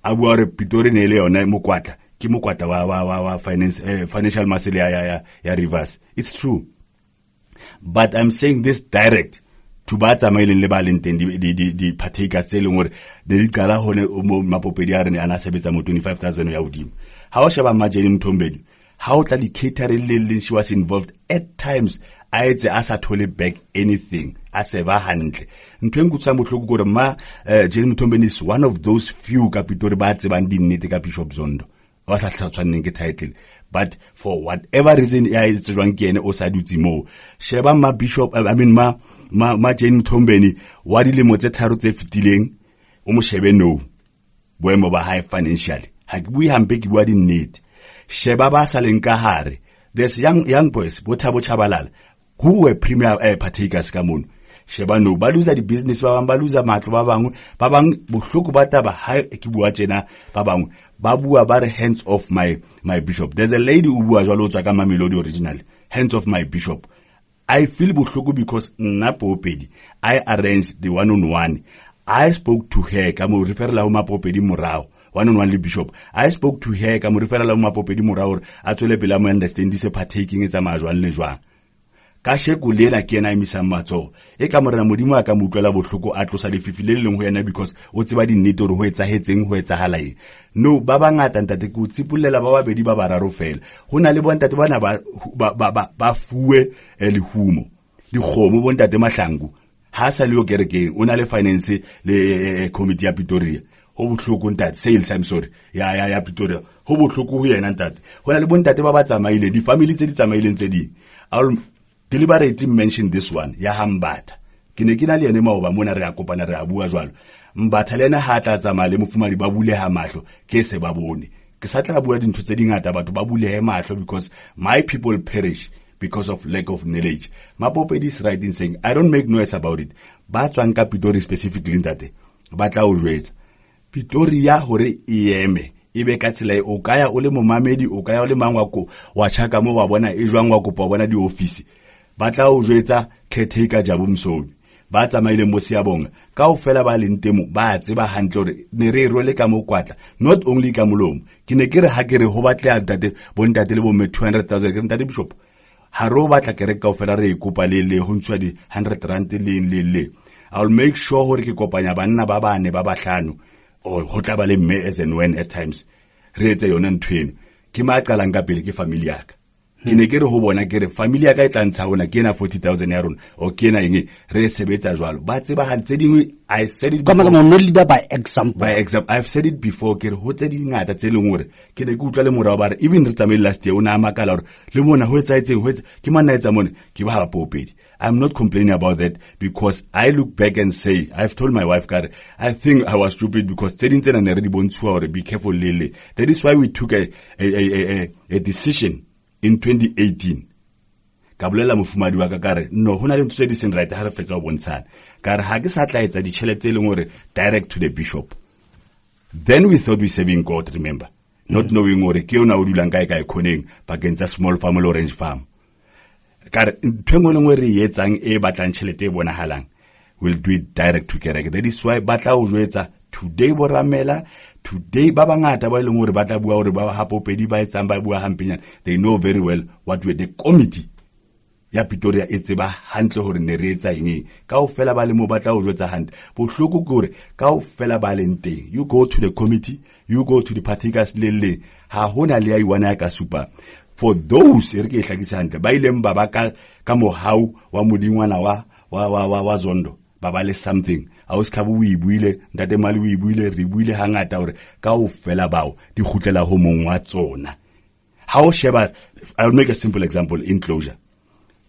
a bua re Pitori ne le yona mokwatla ke mokwatla wa financial muscle ya Rivers. It's true but I'm saying this direct to ba tsamaileng le ba leng teng di partakers tse leng hore di qala hone Poopedi a re ne ana sebetsa mo 25,000 ya hodimo ha o sheba Majeni Mthombedi ha o tla di catering le she was involved at times a etse a sa thole back anything a se ba hantle ntwe ngutsa mohloko gore Jenny Mthombeni is one of those few ka Pitori ba tsebang di nnete ka Bishop Zondo wa sa tshwaneng ke title but for whatever reason it's jwang ke ene o sa dutse mo sheba ma bishop ma Jane Mthombeni wa dilemo tse 3 tse fetileng o mo shebe no boemo ba high financially ha ke bui hampe ke bua di nnete sheba ba sa leng ka hare there's young boys bo Thabo Chabalala who were premier partakers ka mono sheba no ba lose di business ba bang ba lose matlo ba bang bohloko ba taba ha ke bua tjena ba bang ba bua ba re hands off my bishop. There's a lady who bua jwalo tswa ka Mamelodi originally, hands off my bishop. I feel bohloko because nna Poopedi I arranged the one-on-one. I spoke to her ka mo referela ho Poopedi morao one-on-one le bishop. I spoke to her ka mo referela ho Poopedi morao a tswele pele mo understand se partaking etsa majwang le jwang ka sheko lena ke ena emisa matso e ka morena modimo a ka mutlwela bohloko a tlosa lefifi le leng ho yena because o tseba di nnete hore ho etsahetseng ho etsahala eng no ba bangata ntate ke utsipulela ba babedi ba bararo fela hona le bontate bana ba fuwe lehumo dikgomo bontate mahlangu ha sa le yo kerekeng ona le finance le committee ya Pretoria ho bohloko ntate sales I'm sorry ya Pretoria ho bohloko ho yena ntate hona le bontate ba tsamaile di family tse di tsamaileng tse di deliberately mention this one ya Hambata ke ne ke na le ene maoba mona re a kopana re a bua jwalo Mbatha le ena ha tla tsamaya le mofumadi ba bule ha mahlo ke se ba bone ke sa tla bua dintho tse dingata batho ba bule ha mahlo because my people perish because of lack of knowledge. Poopedi is right in saying I don't make noise about it ba tswang ka Pitori specifically ntate ba tla o jwetsa Pitori ya hore eme ebe ka tsela o kaya o le momamedi o kaya o le mangwako wa chaka mo wa bona e jwang wa kopa bona di office ba tla o jwetsa caretaker Jabu Msomi ba tsamaile mo Siyabonga ka o fela ba leng temo ba tseba hantle hore ne re role ka mo kwatla not only ka molomo ke ne ke re ha ke re ho batle ntate bontate le bo 200,000 ke ntate bishop ha ro batla ke re ka o fela re ikopa le ho ntshwa di 100 rand le I'll make sure hore ke kopanya banna ba bane ba bahlano o ho tla ba le mme as and when at times re etse yona nthwena ke maqalang ka pele ke family yaka ke ne ke re ho bona ke re family yaka e tla ntsha hona ke na 40,000 ya rona o ke na eng re sebetsa jwalo ba tseba ha ntse dingwe I said it come on leader by example I've said it before ke re ho tse dingata tse leng hore ke ne ke utlwa le morao ba re even re tsamaile last year ona makala hore le mona ho etsaetseng ho etsa ke manna etsa mona ke ba Poopedi I'm not complaining about that because I look back and say I've told my wife God I think I was stupid because tse ding tsena ne re di bontshwa hore be careful lele that is why we took a decision in 2018 ka bolela mofumadi wa ka kare no hona le ntse tse di seng right ha re fetsa go bontshana kare ha ke sa tla etsa ditšhelete leng hore direct to the bishop then we thought we serving God remember not knowing hore ke yona o dulang kae khoneng bakeng tsa small farm le orange farm kare ntwengwe lengwe re etsang e batlang tšhelete e bonahalang will do it direct to kereke that is why batla o jwetsa today boramela today ba bangata ba leng hore batla bua hore ba ha Poopedi ba etsang ba bua hampenyana they know very well what we the committee ya Pretoria e tseba hantle hore ne re etsa eng ka o fela ba le mo batla o jwetsa hantle bohloko ke hore ka o fela ba leng teng you go to the committee you go to the partakers le ha hona le ya iwana ya ka super for those re ke hlakisa hantle ba ileng ba ka mohau wa modingwana wa Zondo ba le something a o ska bu ibuile ntate mali o ibuile re buile hangata hore ka o fela bao di khutlela ho mong wa tsona ha o sheba I'll make a simple example in closure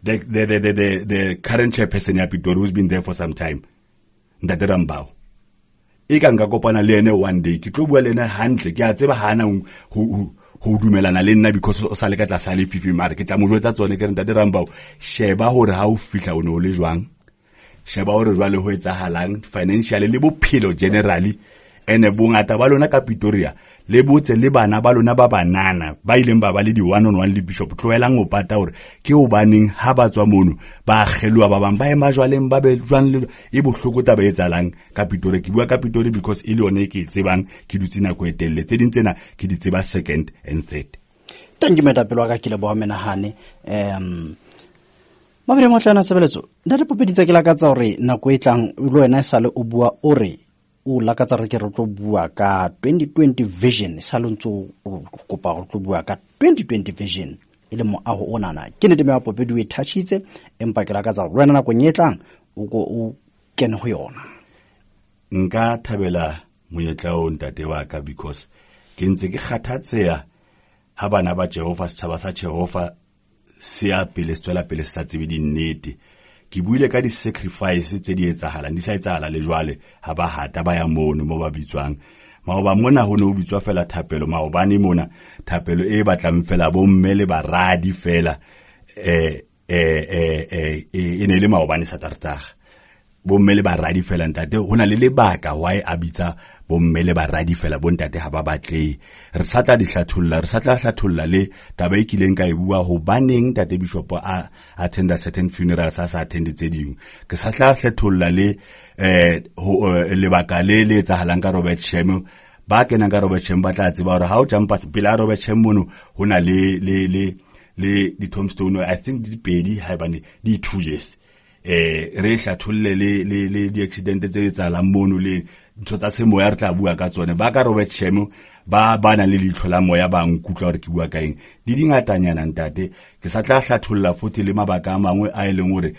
the current chairperson ya Pitori who's been there for some time ntate Rambao e ka nga kopana le ene one day ke tlo bua le ene hantle ke a tseba hana ho dumelana le nna because o sa le ka tlasa le fifi mara ke tla mo jwetsa tsone ke ntate Rambao sheba hore ha o fihla o no le jwang sheba hore jwale ho etsahalang financially le bophelo generally ene bongata ba lona ka Pretoria le botse le bana ba lona ba banana ba ileng ba le di one-on-one le bishop tloelang o pata hore ke o baneng ha ba tswa mono ba kgelwa ba bang ba ema jwaleng ba be jwang le e bohloko taba etsalang ka Pretoria ke bua ka Pretoria because ile one ke tsebang ke dutse nako e telele tse ding tsena ke di tseba second and third thank you metapelo ka ke le bo menahane mabere motlana sebeletso ntate Poopedi tsa ke la ka tsa hore nako e tlang le wena sale o bua o re o la ka tsa re ke re tlo bua ka 2020 vision sale ntso o kopa go tlo bua ka 2020 vision ile mo a ho onana ke ne teme ya Poopedi we touchitse empa ke la ka tsa re wena nako nyetlang o kene ho yona nka thabela monyetla o ntate wa ka because ke ntse ke kgathatseya ha bana ba Jehova setjhaba sa Jehova se ya pele se tswela pele se sa tsebe dinnete. Ke buile ka di-sacrifice tse di etsahalang di sa etsahala le jwale ha ba hata ba ya mono mo ba bitswang maoba mona ho ne ho bitswa fela thapelo maobane mona thapelo e batlang fela bo mme le baradi fela e ne le maobane sa tartaga bo mme le baradi fela ntate hona le lebaka why a bitsa bo mme le baradi fela bo ntate ha ba batle re sa tla hlatholla le taba e kileng ka e bua ho baneng tate Bishop a attend a certain funeral sa attend tse dingwe ke sa tla hlatholla le lebaka le etsahalang ka Robert Shemo ba kenang ka Robert Shemo ba tla tseba hore ha o jumpa pela Robert Shemo mono hona le di tombstone I think di pedi ha bane di 2 years re hlatholle le di accident tse etsahalang mono le ntho tsa semoya re tla bua ka tsone ba ka Robert Shemo ba bana le leihlo la moya ba nkutla hore ke bua ka eng di dingatanyana ntate ke sa tla hlatholla futhi le mabaka a mangwe a eleng hore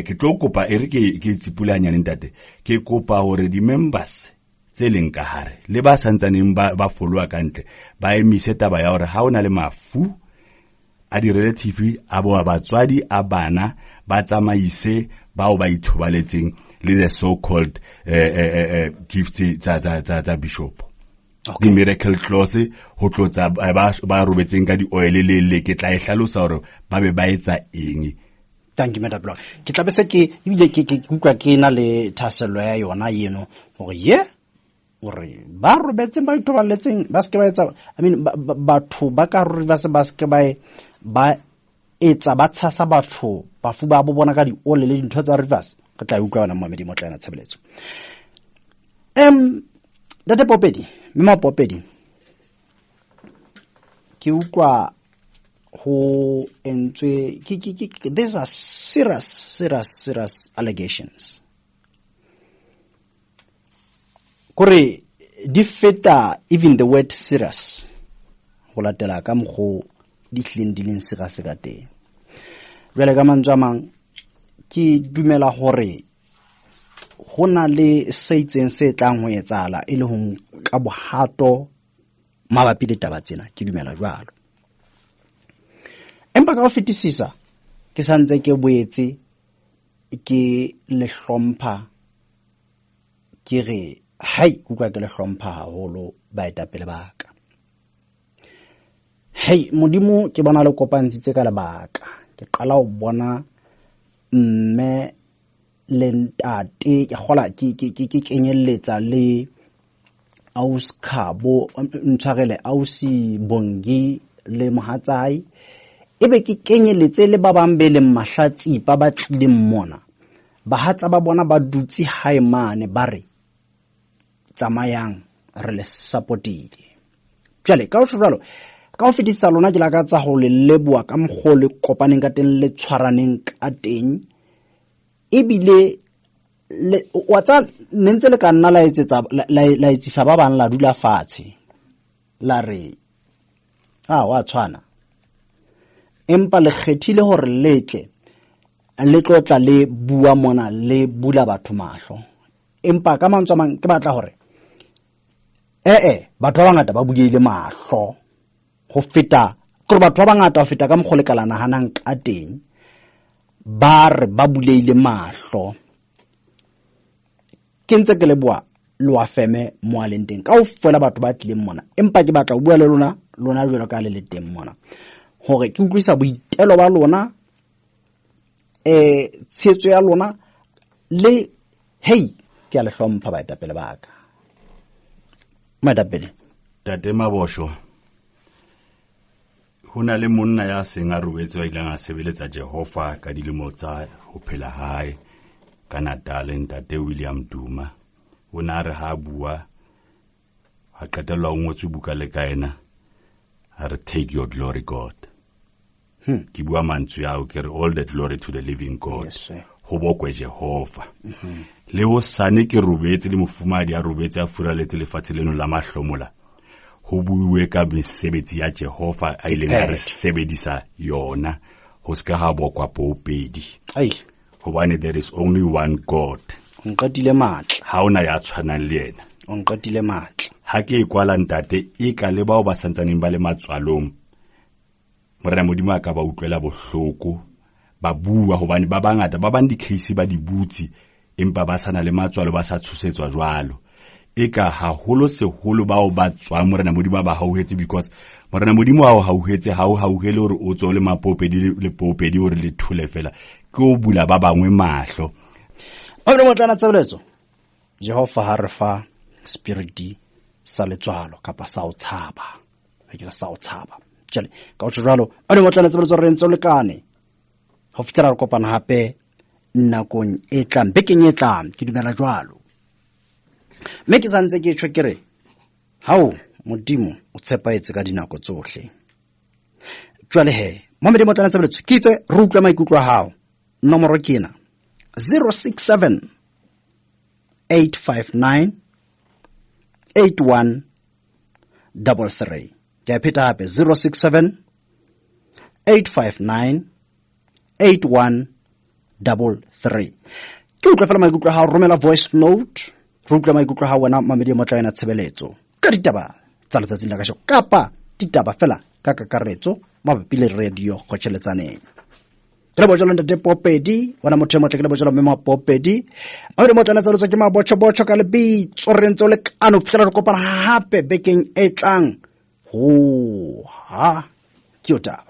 ke tlo kopa e re ke tsipulanyane ntate ke kopa hore di members tse leng ka hare le ba santsaneng ba followa ka ntle ba emise taba ya hore ha ona le mafu a di relative a bo batswadi a bana ba tsamaise bao ba ithobaletseng le the so called gifts tsa bishop the miracle clause ho tlotsa ba robetseng ka di oil le ke tla e hlalosa hore ba be ba etsa eng. Thank you Madam Block. Ke tla bese ke ibile ke utlwa ke na le thasello ya yona yeno hore hore ba robetseng ba ithobaletseng ba se ke ba etsa batho ba ka ruri ba se ke ba etsa ba tshasa batho ba fu ba bo bona ka di ole le dintho tsa rivers ke tla utlwa bona Mohamedi mo tla na tshebeletso date Poopedi mema Poopedi ke utlwa ho entswe these are serious allegations kore di feta even the word serious ho latela ka mgo di hleng di leng serious ka teng jwale ka mantswe mang ke dumela hore hona le seitseng se tlang ho etsahala e le ho ka bohato mabapi le taba tsena ke dumela jwalo empa ka ho fetisisa ke santse ke boetse ke le hlompha ke re hai utlwa ke le hlompha haholo ba etapele baka modimo ke bona le kopantshitse ka lebaka ke qala ho bona mme le ntate ke gola ke kenyelletsa le auskabo ntshwarele ausi bongi le mohatsai ebe ke kenyelletse le ba bang be le mahlatsi ba tlileng mona ba hatsa ba bona ba dutse hae mane ba re tsamayang re le supportile jale ka o jwalo ka o fetisa lona ke la ka tsa ho le leboa ka mgo le kopaneng ka teng le tshwaraneng ka teng ebile wa tsa nentse le ka nna la etsisa ba bang la dula fatshe la re wa tshwana empa le kgethile hore letle le tlotla le bua mona le bula batho mahlo empa ka mantswe mang ke batla hore batho ba bangata ba buile mahlo ho feta ke batho ba bangata ho feta ka mgo le kalana hanang ka teng ba re ba buleile mahlo ke ntse ke le bua lo afeme mo aleng teng ka o fela batho ba tlileng mona empa ke batla ho bua le lona jwalo ka le teng mona hore ke utlwisa boitelo ba lona tshetso ya lona le ke a le hlompha ba etapele baka madapele tate Mabosho hona le monna ya seng a robetse wa ilang a sebeletsa Jehova ka dilemo tsa ho phela hae ka Natal ntate William Duma ona re ha bua ha qetellwa ngotswe buka le ka ena ha re take your glory God ke bua mantswe ya ke re all the glory to the living God ho bokwe Jehova le ho sane ke robetse le mofumadi a robetse a furaletse lefatshe leno la mahlomola ho buiwe ka mesebetsi ya Jehova a ile a re sebedisa yona ho ska ha bokwa Poopedi hobane there is only one God nqatile matla ha ona ya tshwanang le yena o nqotile matla. Ha ke kwala ntate e ka le bao ba santsaneng ba le matswalong morena Modimo a ka ba utlwela bohloko ba bua hobane ba bangata ba bang di-case ba di butsi empa ba sana le matswalo ba sa tshosetswa jwalo eka haholo seholo bao ba tswa morena Modimo ba hauhetse because morena Modimo ha o hauhetse ha o hauhele hore o tsole mapopedi le popedi hore le thule fela ke o bula ba bangwe mahlo. Ba re motlana tsebeletso Jehova ha re fa spiriti sa letswalo kapa sa o tshaba ke sa o tshaba jale ka o jwalo ba re motlana tsebeletso re ntse o lekane ho fitela re kopana hape nakong e tlang bekeng e tlang ke dumela jwalo mme ke santse ke tshwe kere hao Modimo o tshepaetse ka dinako tsohle jwale he mo medimo tla tsebeletso ke itse re utlwa maikutlo a hao nomoro ke ena 067 859 8133 ke pheta hape 067 859 8133 ke utlwa fela maikutlo a hao romela voice note re utlwa maikutlo a hao wena mamedi mo tla yena tshebeletso ka ditaba tsa letsatsing la ka sheko kapa ditaba fela ka kakaretso mabapi le radio go tsheletsaneng ke le bojalo ntate Poopedi wena motho mo tle ke le bojalo mme Poopedi a re mo tla tsa ke mabotšho ka lebitso re ntse le kano fela re kopana hape bekeng e tlang ho ha ke o taba